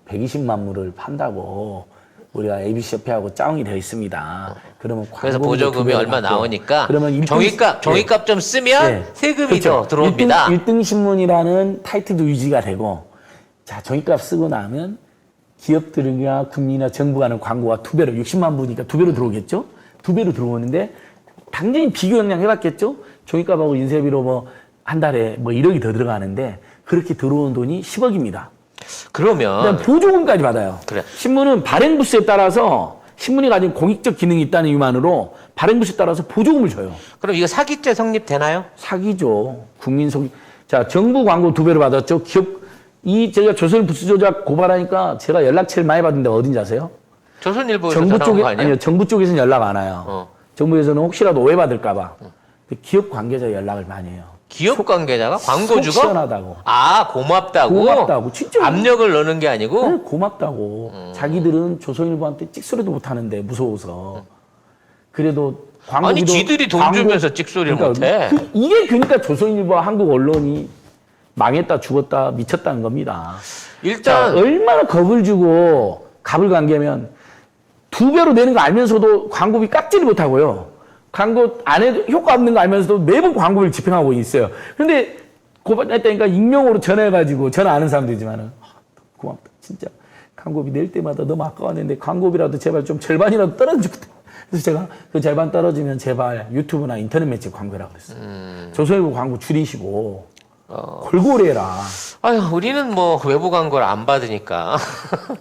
120만 부를 판다고 우리가 ABC협회하고 짜응이 되어 있습니다. 그러면 그래서 광고비도 두 보조금이 배로 얼마 받고. 나오니까 그러면 일등- 종이값 좀 쓰면 네. 세금이 그렇죠. 더 들어옵니다. 1등 신문이라는 타이틀도 유지가 되고, 자, 종이값 쓰고 나면 기업들이나 국민이나 정부가 하는 광고가 2배로, 60만 부니까 2배로 들어오겠죠? 2배로 들어오는데, 당연히 비교 영량 해봤겠죠? 종이값하고 인쇄비로 뭐, 한 달에 뭐 1억이 더 들어가는데, 그렇게 들어오는 돈이 10억입니다. 그러면 그다음 보조금까지 받아요. 그래. 신문은 발행 부수에 따라서 신문이 가진 공익적 기능이 있다는 이유만으로 발행 부수에 따라서 보조금을 줘요. 그럼 이거 사기죄 성립되나요? 사기죠. 국민 속이. 자, 정부 광고 2배로 받았죠. 제가 조선일보 부수 조작 고발하니까 제가 연락처를 많이 받는데 어딘지 아세요? 조선일보에서 정부 전화온 쪽에, 거 아니야? 아니요, 정부 쪽에서는 연락 안 와요. 어. 정부에서는 혹시라도 오해받을까봐. 기업 관계자 연락을 많이 해요. 기업 관계자가 속 광고주가 시원하다고. 아 고맙다고 고맙다고. 진짜. 압력을 넣는 게 아니고 네, 고맙다고. 자기들은 조선일보한테 찍소리도 못하는데 무서워서. 그래도 광고비도 아니 지들이 돈 주면서 찍소리를 못해. 이게 그러니까 조선일보와 한국 언론이 망했다 죽었다 미쳤다는 겁니다. 자, 일단 얼마나 겁을 주고 갑을 관계면 2배로 내는 거 알면서도 광고비 깎지를 못하고요. 광고 안 해도 효과 없는 거 알면서도 매번 광고비를 집행하고 있어요. 그런데 고발했다니까 익명으로 전화해가지고 전화 아는 사람들이지만은 고맙다 진짜 광고비 낼 때마다 너무 아까웠는데 광고비라도 제발 좀 절반이라도 떨어지겠다. 그래서 제가 그 절반 떨어지면 제발 유튜브나 인터넷 매체 광고라고 그랬어요. 조선일보 광고 줄이시고 골고루 해라. 아유 우리는 뭐 외부 광고를 안 받으니까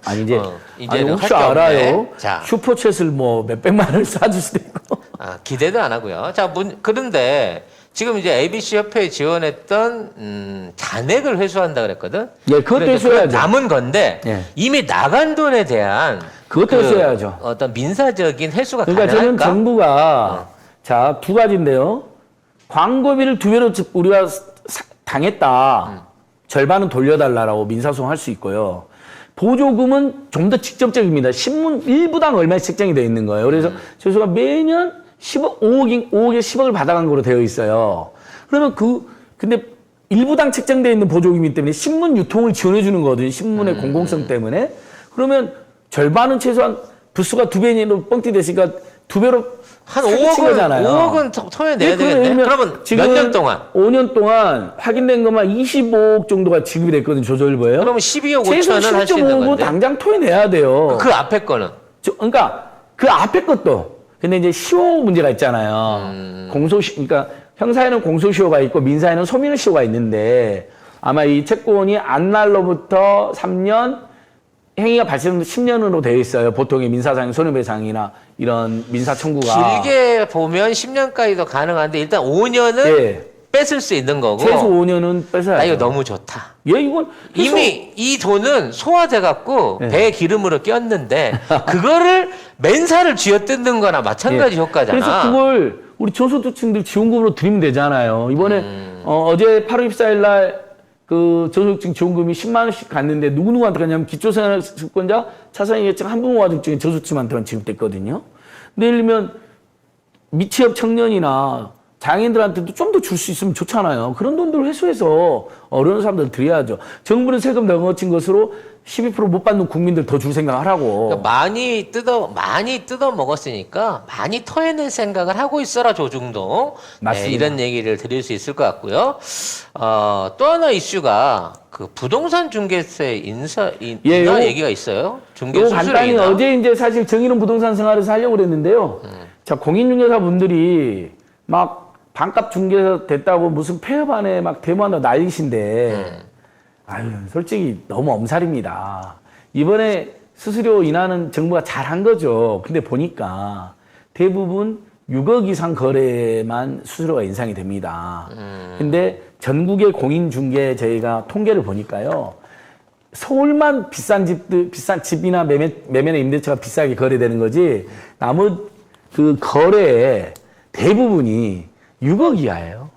아니 이제 이제는 혹시 할게 알아요? 없네. 자. 슈퍼챗을 뭐 몇백만 원을 쏴줄 수도 있고. 기대도 안 하고요. 자, 그런데 지금 이제 ABC 협회에 지원했던 잔액을 회수한다 그랬거든. 예, 그것도 그래서 회수해야죠. 남은 건데 예. 이미 나간 돈에 대한 그것도 회수해야죠. 어떤 민사적인 회수가 그러니까 저는 가능할까? 정부가 자, 2가지인데요. 광고비를 2배로 우리가 당했다. 절반은 돌려달라고 민사소송할 수 있고요. 보조금은 좀 더 직접적입니다. 신문 1부당 얼마씩 책정이 되어 있는 거예요. 그래서 최소가 매년 5억에 10억을 받아간 거로 되어 있어요. 그러면 근데 1부당 책정되어 있는 보조금이기 때문에 신문 유통을 지원해 주는 거거든요. 신문의 공공성 때문에. 그러면 절반은 최소한 부수가 2배로 뻥튀 됐으니까 2배로 한 사기친 거잖아요. 5억은 토해내야 네, 되겠네. 그러면 몇 년 동안? 5년 동안 확인된 것만 25억 정도가 지급이 됐거든요. 조선일보에요. 그러면 12억 최소 5천은 할 수 있는 10.5억 건데. 당장 토해내야 돼요. 그 앞에 거는? 그러니까 그 앞에 것도. 근데 이제 시효 문제가 있잖아요. 그러니까 형사에는 공소시효가 있고 민사에는 소멸시효가 있는데 아마 이 채권이 안 날로부터 3년 행위가 발생한 10년으로 되어 있어요. 보통의 민사상 손해배상이나 이런 민사 청구가. 길게 보면 10년까지도 가능한데 일단 5년은 예. 뺏을 수 있는 거고. 최소 5년은 뺏어야 나 돼요. 이거 너무 좋다. 예, 이건 이미 이 돈은 소화돼 갖고 예. 배에 기름으로 꼈는데 그거를 맨살을 쥐어뜯는 거나 마찬가지 예. 효과잖아. 그래서 그걸 우리 저소득층들 지원금으로 드리면 되잖아요. 이번에 어제 8월 24일 날 그 저소득층 지원금이 10만 원씩 갔는데 누구한테 갔냐면 기초생활습권자, 차상위계층 한부모가족 중에 저소득층한테만 지급됐거든요. 근데 예를 들면 미취업 청년이나 장애인들한테도 좀 더 줄 수 있으면 좋잖아요. 그런 돈들을 회수해서 어려운 사람들 드려야죠. 정부는 세금 넘어친 것으로 12% 못 받는 국민들 더 줄 생각하라고. 그러니까 많이 뜯어 먹었으니까 많이 터해낼 생각을 하고 있어라 조중동. 맞습니다. 네, 이런 얘기를 드릴 수 있을 것 같고요. 또 하나 이슈가 그 부동산 중개세 인사 얘기가 있어요. 중개 이거 수수료 간단히 인하. 어제 이제 사실 정의로운 부동산 생활에서 하려고 그랬는데요. 자, 공인중개사 분들이 막 반값 중개사 됐다고 무슨 폐업안에 막 데모한다 난리신데, 아유, 솔직히 너무 엄살입니다. 이번에 수수료 인하는 정부가 잘한 거죠. 근데 보니까 대부분 6억 이상 거래만 수수료가 인상이 됩니다. 근데 전국의 공인중개 저희가 통계를 보니까요. 서울만 비싼 집이나 매매나 임대차가 비싸게 거래되는 거지, 나머지 그 거래의 대부분이 6억 이하예요.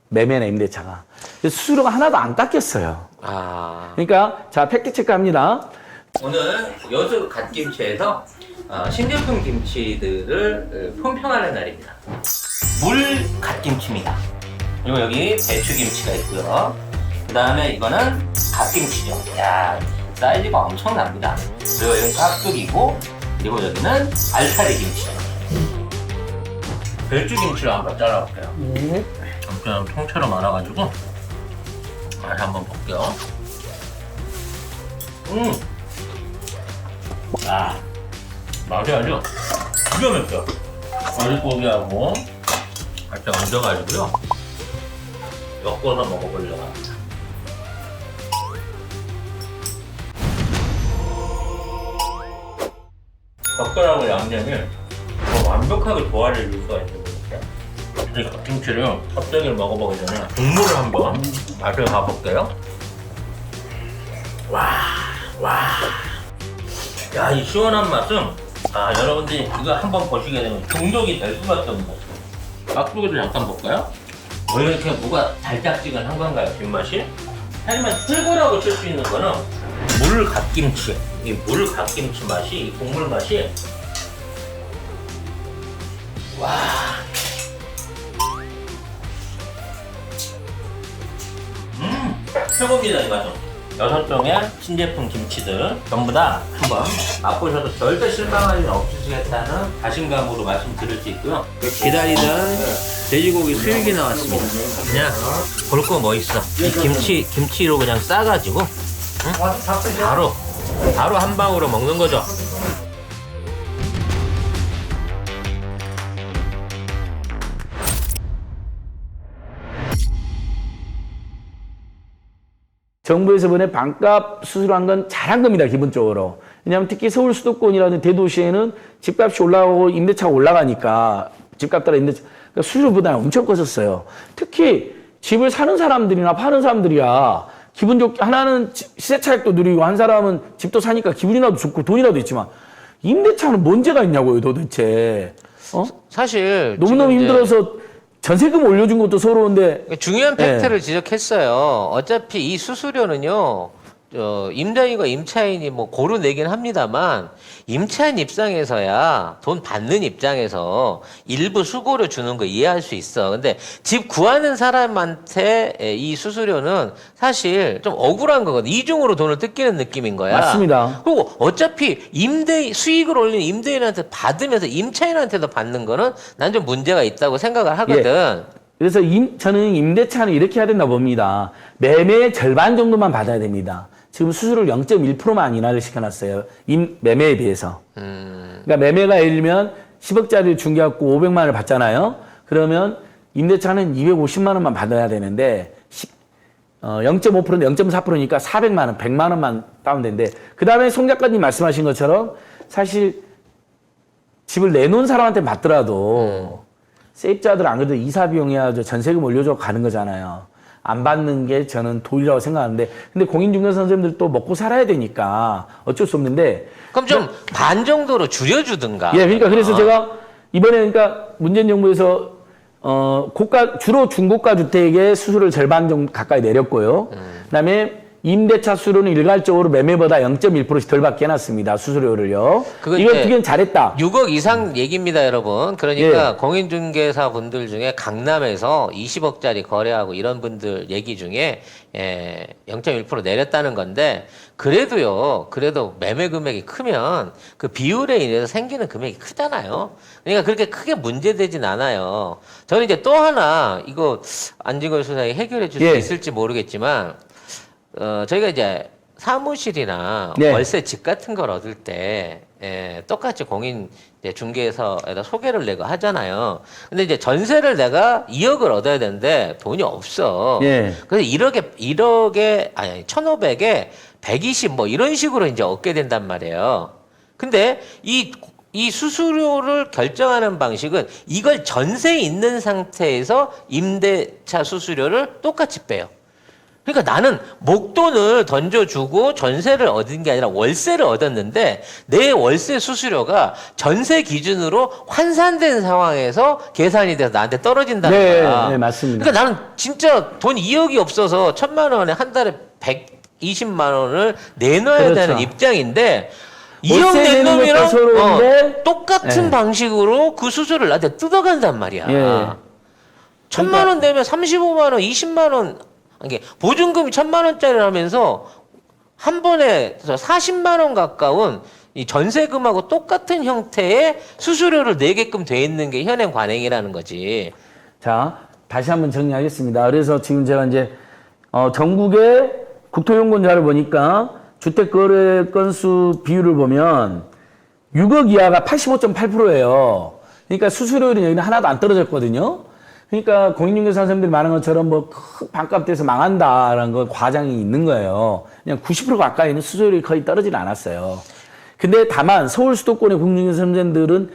매매나 임대차가. 수수료가 하나도 안 깎였어요. 그러니까 자 팩트 체크합니다. 오늘 여수 갓김치에서 신제품 김치들을 품평하는 날입니다. 물 갓김치입니다. 그리고 여기 배추김치가 있고요. 그 다음에 이거는 갓김치죠. 야, 사이즈가 엄청납니다. 그리고 여기는 깍두기고, 그리고 여기는 알타리 김치죠. 배추김치를 한번 잘라볼게요. 그냥 통째로 말아가지고 다시 한번 볼게요. 맛이 아주 기가 막혀. 어리고기하고 같이 얹어가지고요. 엮어서 먹어보려고 합니다. 젓가락과 양념이 더 완벽하게 조화를 이룰 수가 있는 것 같아요. 이 갓김치를 껍데기를 먹어보기 전에 국물을 한번 맛을 봐볼게요. 야, 이 시원한 맛은 여러분들이 이거 한번 보시게 되면 중독이 될 수밖에 없는 것 같아요. 깍두기도 잠깐 볼까요? 왜 이렇게 뭐가 달짝지근한 건가요, 뒷맛이? 하지만 최고라고 칠 수 있는 거는 물 갓김치. 이 물 갓김치 맛이, 이 국물 맛이 최고입니다, 이 맛은. 6종의 신제품 김치들 전부 다 한번 맛보셔도 절대 실망할 일 없으시겠다는 자신감으로 말씀드릴 수 있고요. 기다리던 돼지고기 수육이 나왔습니다. 그냥 볼 거 뭐 있어. 이 김치로 그냥 싸가지고 바로 한 방으로 먹는 거죠. 정부에서 이번에 반값 수수료한 건 잘한 겁니다, 기본적으로. 왜냐하면 특히 서울 수도권이라든 대도시에는 집값이 올라가고 임대차가 올라가니까 집값 따라 임대차, 그러니까 수수료 부담이 엄청 커졌어요. 특히 집을 사는 사람들이나 파는 사람들이야 기분 좋게, 하나는 시세 차익도 누리고 한 사람은 집도 사니까 기분이라도 좋고 돈이라도 있지만 임대차는 문제가 있냐고요, 도대체. 사실 너무너무 지금 이제 힘들어서 전세금 올려준 것도 서러운데. 중요한 팩트를 지적했어요. 어차피 이 수수료는요, 임대인과 임차인이 뭐 고르내긴 합니다만 임차인 입장에서야 돈 받는 입장에서 일부 수고료 주는 거 이해할 수 있어. 근데 집 구하는 사람한테 이 수수료는 사실 좀 억울한 거거든. 이중으로 돈을 뜯기는 느낌인 거야. 맞습니다. 그리고 어차피 수익을 올리는 임대인한테 받으면서 임차인한테도 받는 거는 난 좀 문제가 있다고 생각을 하거든. 그래서 저는 임대차는 이렇게 해야 된다 봅니다. 매매의 절반 정도만 받아야 됩니다. 지금 수수료를 0.1%만 인하를 시켜놨어요. 매매에 비해서. 그러니까 매매가 예를 들면 10억짜리 중개받고 500만 원을 받잖아요. 그러면 임대차는 250만 원만 받아야 되는데 0.5%인데 0.4%니까 400만 원, 100만 원만 다운되는데 그 다음에 송 작가님 말씀하신 것처럼 사실 집을 내놓은 사람한테 받더라도 세입자들 안 그래도 이사 비용이야 전세금 올려줘 가는 거잖아요. 안 받는 게 저는 도리라고 생각하는데 근데 공인중개사 선생님들 또 먹고 살아야 되니까 어쩔 수 없는데 그럼 좀 반 정도로 줄여주든가. 예, 그러니까 그래서 제가 이번에 그러니까 문재인 정부에서 주로 중고가 주택의 수수료를 절반 정도 가까이 내렸고요. 그다음에 임대차 수수료는 일괄적으로 매매보다 0.1%씩 덜 받게 해놨습니다. 수수료를요. 이건 그게 잘했다. 6억 이상 얘기입니다, 여러분. 그러니까 예. 공인중개사 분들 중에 강남에서 20억짜리 거래하고 이런 분들 얘기 중에 0.1% 내렸다는 건데 그래도 매매 금액이 크면 그 비율에 인해서 생기는 금액이 크잖아요. 그러니까 그렇게 크게 문제되진 않아요. 저는 이제 또 하나 이거 안진걸 수사에 해결해 줄 수 예. 있을지 모르겠지만 저희가 이제 사무실이나 네. 월세 집 같은 걸 얻을 때 똑같이 공인 중개사에다 소개를 내고 하잖아요. 근데 이제 전세를 내가 2억을 얻어야 되는데 돈이 없어. 예. 그래서 1억에 아니 1,500에 120 뭐 이런 식으로 이제 얻게 된단 말이에요. 근데 이 수수료를 결정하는 방식은 이걸 전세에 있는 상태에서 임대차 수수료를 똑같이 빼요. 그러니까 나는 목돈을 던져주고 전세를 얻은 게 아니라 월세를 얻었는데 내 월세 수수료가 전세 기준으로 환산된 상황에서 계산이 돼서 나한테 떨어진다는 거야. 네, 맞습니다. 그러니까 나는 진짜 돈 2억이 없어서 1,000만 원에 한 달에 120만 원을 내놔야 그렇죠. 되는 입장인데 2억 월세 낸 내는 놈이랑 것도 서러운데 똑같은 네. 방식으로 그 수수료를 나한테 뜯어간단 말이야. 예. 1,000만 원 내면 35만 원, 20만 원 이게 보증금이 1,000만 원짜리라면서 한 번에 40만 원 가까운 이 전세금하고 똑같은 형태의 수수료를 내게끔 돼 있는 게 현행 관행이라는 거지. 자, 다시 한번 정리하겠습니다. 그래서 지금 제가 이제 전국의 국토연구원자를 보니까 주택 거래 건수 비율을 보면 6억 이하가 85.8%예요. 그러니까 수수료율이 여기는 하나도 안 떨어졌거든요. 그러니까 공인중개사 선생님들이 말한 것처럼 뭐 큰 반값 돼서 망한다라는 건 과장이 있는 거예요. 그냥 90% 가까이는 수수료율이 거의 떨어지지 않았어요. 근데 다만 서울 수도권의 공인중개사 선생님들은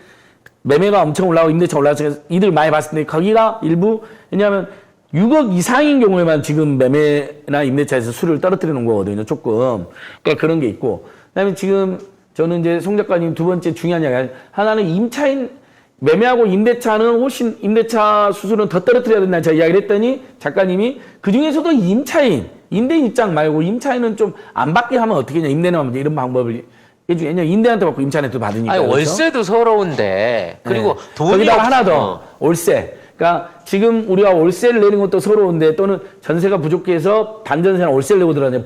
매매가 엄청 올라가고 임대차 올라가서 이들 많이 봤을 때 거기가 일부 왜냐하면 6억 이상인 경우에만 지금 매매나 임대차에서 수수료를 떨어뜨리는 거거든요. 조금. 그러니까 그런 게 있고. 그다음에 지금 저는 이제 송 작가님 두 번째 중요한 이야기 하나는 매매하고 임대차는 훨씬 임대차 수수료는 더 떨어뜨려야 된다 제가 이야기를 했더니 작가님이 그중에서도 임대인 입장 말고 임차인은 좀 안 받게 하면 어떻게 하냐 임대는 하면 이런 방법을 해주게 왜냐면 임대한테 받고 임차인한테 받으니까 아니 그렇죠? 월세도 서러운데 그리고 네. 돈이 거기다가 하나 더 어. 월세. 그러니까 지금 우리가 월세를 내는 것도 서러운데 또는 전세가 부족해서 반전세나 월세를 내고 들어가는데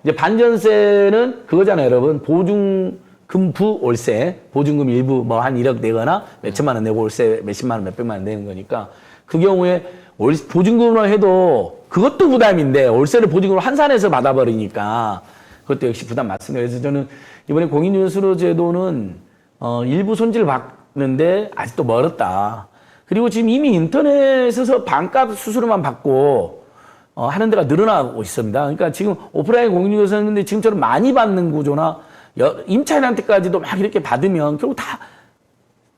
이제 반전세는 그거잖아요, 여러분. 보증금 월세, 보증금 일부 뭐 한 1억 내거나 몇천만 원 내고 월세 몇십만 원, 몇백만 원 내는 거니까 그 경우에 보증금으로 해도 그것도 부담인데 월세를 보증금으로 환산해서 받아버리니까 그것도 역시 부담 맞습니다. 그래서 저는 이번에 공인중개수수료 제도는 일부 손질을 받는데 아직도 멀었다. 그리고 지금 이미 인터넷에서 반값 수수료만 받고 하는 데가 늘어나고 있습니다. 그러니까 지금 오프라인 공인중개사인데 지금처럼 많이 받는 구조나 임차인한테까지도 막 이렇게 받으면 결국 다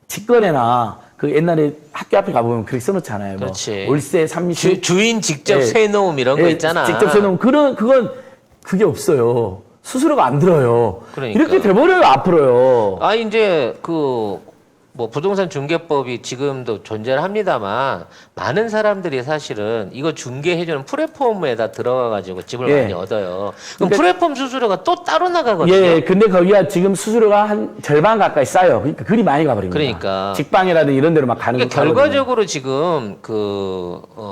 직거래나 그 옛날에 학교 앞에 가보면 그렇게 써놓잖아요. 그렇지. 뭐 월세 30. 주인 직접 예. 세놓음 이런 거 있잖아. 직접 세놓으면 그게 없어요. 수수료가 안 들어요. 그러니까. 이렇게 돼버려요 앞으로요. 아 이제 그 뭐 부동산 중개법이 지금도 존재를 합니다만 많은 사람들이 사실은 이거 중개해주는 플랫폼에다 들어가가지고 집을 예. 많이 얻어요. 그럼 그러니까- 플랫폼 수수료가 또 따로 나가거든요. 예, 근데 거기가 지금 수수료가 한 절반 가까이 싸요. 그러니까 그리 많이 가버립니다. 그러니까. 직방이라든지 이런 데로 막 가는 거 그러니까 결과적으로 지금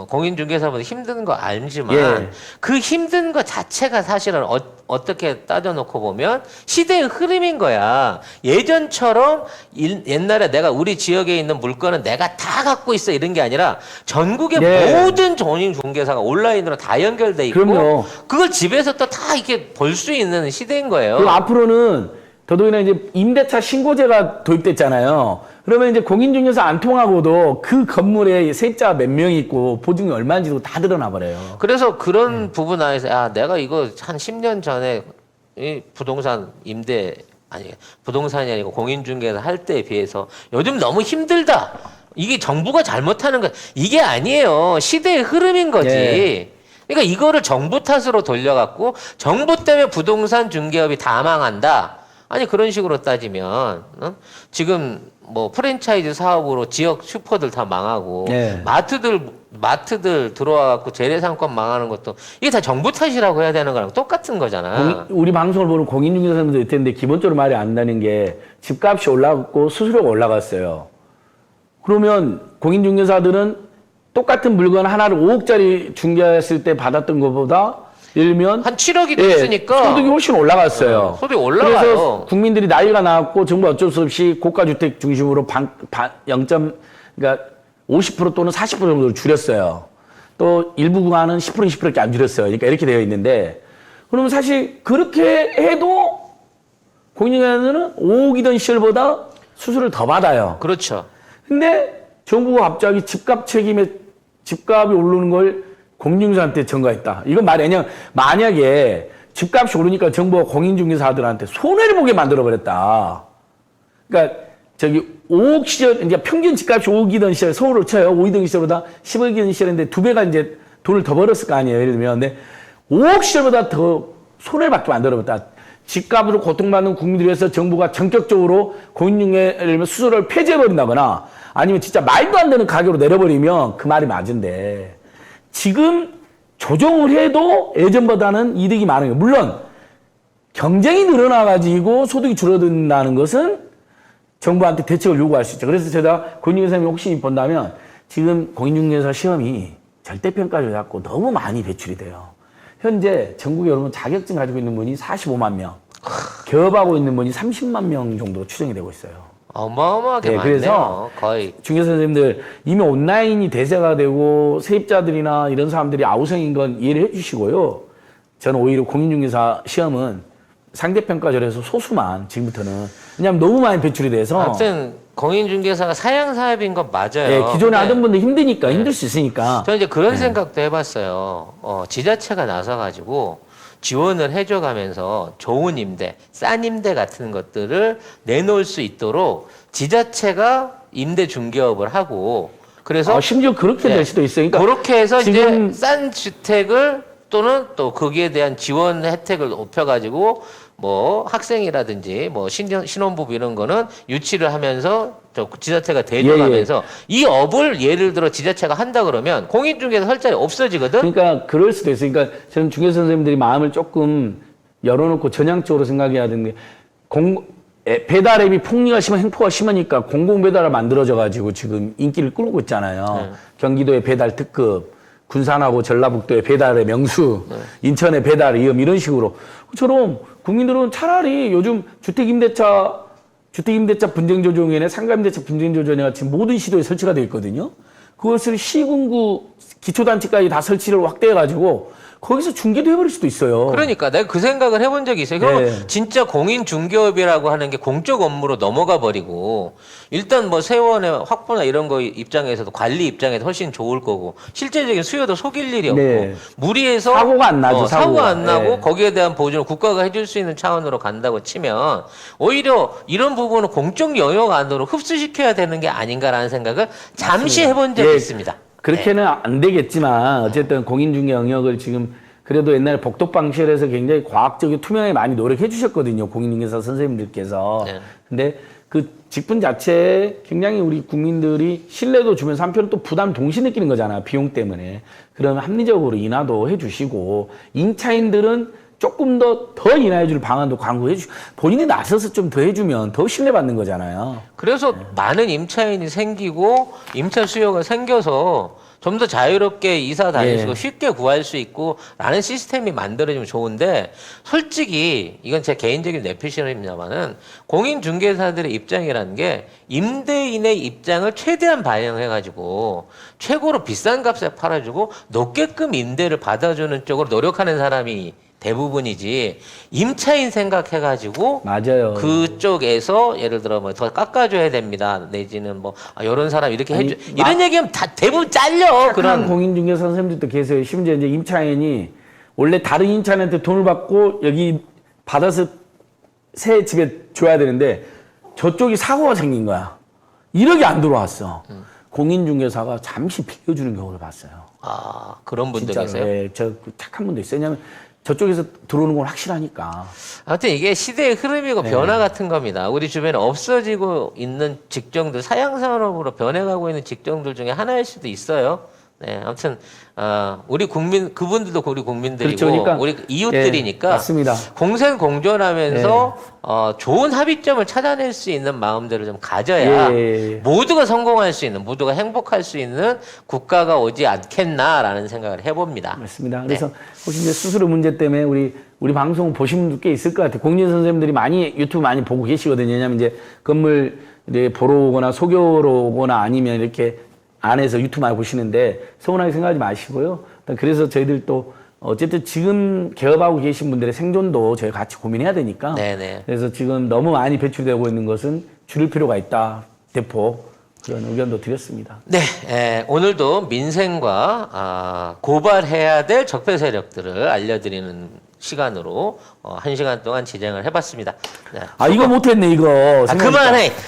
공인중개사보다 힘든 거 알지만 예. 그 힘든 거 자체가 사실은 어떻게 따져놓고 보면 시대의 흐름인 거야. 예전처럼 옛날에 내가 우리 지역에 있는 물건은 내가 다 갖고 있어 이런 게 아니라 전국의 예. 모든 공인중개사가 온라인으로 다 연결돼 있고 그럼요. 그걸 집에서 또 다 이렇게 볼 수 있는 시대인 거예요. 그리고 앞으로는 더더군다나 이제 임대차 신고제가 도입됐잖아요. 그러면 이제 공인중개사 안 통하고도 그 건물에 세입자 몇 명이 있고 보증이 얼마인지도 다 드러나 버려요. 그래서 그런 부분 안에서 내가 이거 한 10년 전에 이 부동산 임대 아니 부동산이 아니고 공인중개사 할 때에 비해서 요즘 너무 힘들다. 이게 정부가 잘못하는 거 이게 아니에요. 시대의 흐름인 거지. 예. 그러니까 이거를 정부 탓으로 돌려갖고 정부 때문에 부동산 중개업이 다 망한다. 아니 그런 식으로 따지면 지금 뭐 프랜차이즈 사업으로 지역 슈퍼들 다 망하고 예. 마트들 들어와갖고 재래상권 망하는 것도 이게 다 정부 탓이라고 해야 되는 거랑 똑같은 거잖아. 우리 방송을 보는 공인중개사님도 있을 텐데 기본적으로 말이 안 나는 게 집값이 올라갔고 수수료가 올라갔어요. 그러면 공인중개사들은 똑같은 물건 하나를 5억짜리 중개했을 때 받았던 것보다 예를 들면 한 7억이 예, 됐으니까 소득이 훨씬 올라갔어요. 소득이 올라가요. 그래서 국민들이 난리가 나왔고 정부 어쩔 수 없이 고가주택 중심으로 그러니까 50% 또는 40% 정도를 줄였어요. 또 일부 구간은 10% 20%밖에 안 줄였어요. 그러니까 이렇게 되어 있는데 그러면 사실 그렇게 해도 공인중개사들은 5억이던 시절보다 수수료를 더 받아요. 그렇죠. 근데 정부가 갑자기 집값이 오르는 걸 공인중개사한테 전가했다. 이건 만약에 집값이 오르니까 정부가 공인중개사들한테 손해를 보게 만들어버렸다. 그러니까 5억 시절, 이제 평균 집값이 5억이던 시절, 서울을 쳐요. 5억이던 시절보다 10억이던 시절인데 2배가 이제 돈을 더 벌었을 거 아니에요. 예를 들면. 근데 5억 시절보다 더 손해를 받게 만들어버렸다. 집값으로 고통받는 국민들을 위해서 정부가 전격적으로 공인중개 수수료를 폐지해버린다거나 아니면 진짜 말도 안 되는 가격으로 내려버리면 그 말이 맞은데 지금 조정을 해도 예전보다는 이득이 많은 거예요. 물론 경쟁이 늘어나가지고 소득이 줄어든다는 것은 정부한테 대책을 요구할 수 있죠. 그래서 제가 공인중개사님이 혹시 본다면 지금 공인중개사 시험이 절대평가를 갖고 너무 많이 배출이 돼요. 현재 전국에 여러분 자격증 가지고 있는 분이 45만 명, 개업하고 있는 분이 30만 명 정도 추정이 되고 있어요. 어마어마하게 네, 많네요. 그래서 거의. 중개사 선생님들 이미 온라인이 대세가 되고 세입자들이나 이런 사람들이 아우성인 건 이해를 해주시고요. 저는 오히려 공인중개사 시험은 상대평가절에서 소수만 지금부터는 왜냐하면 너무 많이 배출이 돼서 아무튼 공인중개사가 사양 사업인 건 맞아요. 예, 기존에 근데 하던 분들 힘드니까 힘들 수 있으니까 저는 이제 그런 생각도 해봤어요. 지자체가 나서가지고 지원을 해줘가면서 좋은 임대, 싼 임대 같은 것들을 내놓을 수 있도록 지자체가 임대 중개업을 하고 그래서 심지어 그렇게 예, 될 수도 있어요. 그러니까 그렇게 해서 지금 이제 싼 주택을 또는 또 거기에 대한 지원 혜택을 높여가지고 뭐 학생이라든지 뭐 신혼부부 이런 거는 유치를 하면서 저 지자체가 대줘가면서 이 업을 예를 들어 지자체가 한다 그러면 공인중개사 할 자리 없어지거든. 그러니까 그럴 수도 있어요. 그러니까 저는 중개사 선생님들이 마음을 조금 열어놓고 전향적으로 생각해야 되는 게 배달 앱이 폭리가 심한 행포가 심하니까 공공배달을 만들어져가지고 지금 인기를 끌고 있잖아요. 경기도의 배달 특급, 군산하고 전라북도의 배달의 명수, 인천의 배달 위험 이런 식으로 그처럼 국민들은 차라리 요즘 주택임대차 분쟁조정위원회, 상가임대차 분쟁조정위원회 같은 모든 시도에 설치가 되어 있거든요. 그것을 시군구 기초단체까지 다 설치를 확대해가지고 거기서 중개도 해버릴 수도 있어요. 그러니까 내가 그 생각을 해본 적이 있어요. 그러면 네. 진짜 공인 중개업이라고 하는 게 공적 업무로 넘어가 버리고 일단 뭐 세원의 확보나 이런 거 입장에서도 관리 입장에서 훨씬 좋을 거고 실제적인 수요도 속일 일이 없고 네. 무리해서 사고가 안 나죠, 사고가 안 나고 네. 거기에 대한 보조를 국가가 해줄 수 있는 차원으로 간다고 치면 오히려 이런 부분은 공적 영역 안으로 흡수시켜야 되는 게 아닌가라는 생각을 잠시 해본 적이 예, 있습니다. 그렇게는 안 되겠지만 어쨌든 공인중개 영역을 지금 그래도 옛날에 복덕방실에서 굉장히 과학적인 투명하게 많이 노력해 주셨거든요. 공인중개사 선생님들께서. 네. 근데 그 직분 자체에 굉장히 우리 국민들이 신뢰도 주면서 한편으로 또 부담 동시에 느끼는 거잖아. 비용 때문에. 그러면 합리적으로 인하도 해주시고 임차인들은 조금 더 인하해줄 방안도 광고해주시고 본인이 나서서 좀 더 해주면 더 신뢰받는 거잖아요. 그래서 많은 임차인이 생기고 임차 수요가 생겨서 좀 더 자유롭게 이사 다니시고 예. 쉽게 구할 수 있고 라는 시스템이 만들어지면 좋은데 솔직히 이건 제 개인적인 뇌피셜입니다만은 공인중개사들의 입장이라는 게 임대인의 입장을 최대한 반영해가지고 최고로 비싼 값에 팔아주고 높게끔 임대를 받아주는 쪽으로 노력하는 사람이 대부분이지 임차인 생각해가지고 맞아요. 그쪽에서 예를 들어 뭐 더 깎아줘야 됩니다 내지는 뭐 이런 사람 이렇게 아니, 해줘 이런 얘기하면 다 대부분 잘려 그런 그런 공인중개사 선생님들도 계세요. 심지어 이제 임차인이 원래 다른 임차인한테 돈을 받고 여기 받아서 새 집에 줘야 되는데 저쪽이 사고가 생긴 거야. 1억이 안 들어왔어. 공인중개사가 잠시 빌려주는 경우를 봤어요. 아 그런 분들 진짜로. 계세요. 예, 저 착한 분도 있어요. 왜냐면 저쪽에서 들어오는 건 확실하니까. 아무튼 이게 시대의 흐름이고 변화 같은 겁니다. 우리 주변에 없어지고 있는 직종들, 사양산업으로 변해가고 있는 직종들 중에 하나일 수도 있어요. 네, 아무튼 우리 국민 그분들도 우리 국민들이고 그렇죠. 그러니까, 우리 이웃들이니까 예, 맞습니다. 공생공존하면서 좋은 합의점을 찾아낼 수 있는 마음들을 좀 가져야 예. 모두가 성공할 수 있는, 모두가 행복할 수 있는 국가가 오지 않겠나라는 생각을 해봅니다. 맞습니다. 그래서 혹시 이제 수수료 문제 때문에 우리 방송 보신 분도 꽤 있을 것 같아요. 공인 선생님들이 많이 유튜브 많이 보고 계시거든요. 왜냐하면 이제 건물 이제 보러 오거나 소개로 오거나 아니면 이렇게 안에서 유튜브 많이 보시는데 서운하게 생각하지 마시고요. 그래서 저희들 또 어쨌든 지금 개업하고 계신 분들의 생존도 저희 같이 고민해야 되니까. 네네. 그래서 지금 너무 많이 배출되고 있는 것은 줄일 필요가 있다. 대폭 그런 의견도 드렸습니다. 네, 오늘도 민생과 고발해야 될 적폐 세력들을 알려드리는 시간으로 1시간 동안 진행을 해봤습니다. 네. 이거 못했네 이거.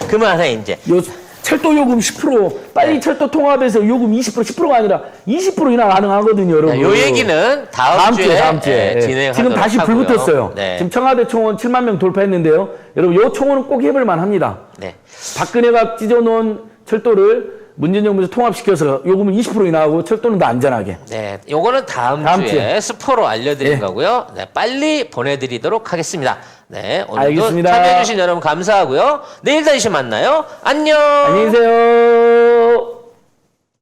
그만해 이제. 요 철도 요금 10% 빨리 철도 통합해서 요금 10%가 아니라 20% 인하 가능하거든요, 여러분. 요 얘기는 다음 주에 진행하도록 지금 다시 불 하고요. 붙었어요. 네. 지금 청와대 총원 7만 명 돌파했는데요. 여러분, 요 총원은 꼭 해볼 만합니다. 네. 박근혜가 찢어놓은 철도를 문재인 정부에서 통합시켜서 요금을 20% 인하하고 철도는 더 안전하게. 네, 요거는 다음 주에 스포로 알려드린 거고요. 네, 빨리 보내드리도록 하겠습니다. 네, 오늘도 알겠습니다. 참여해주신 여러분 감사하고요. 내일 다시 만나요. 안녕. 안녕히 계세요.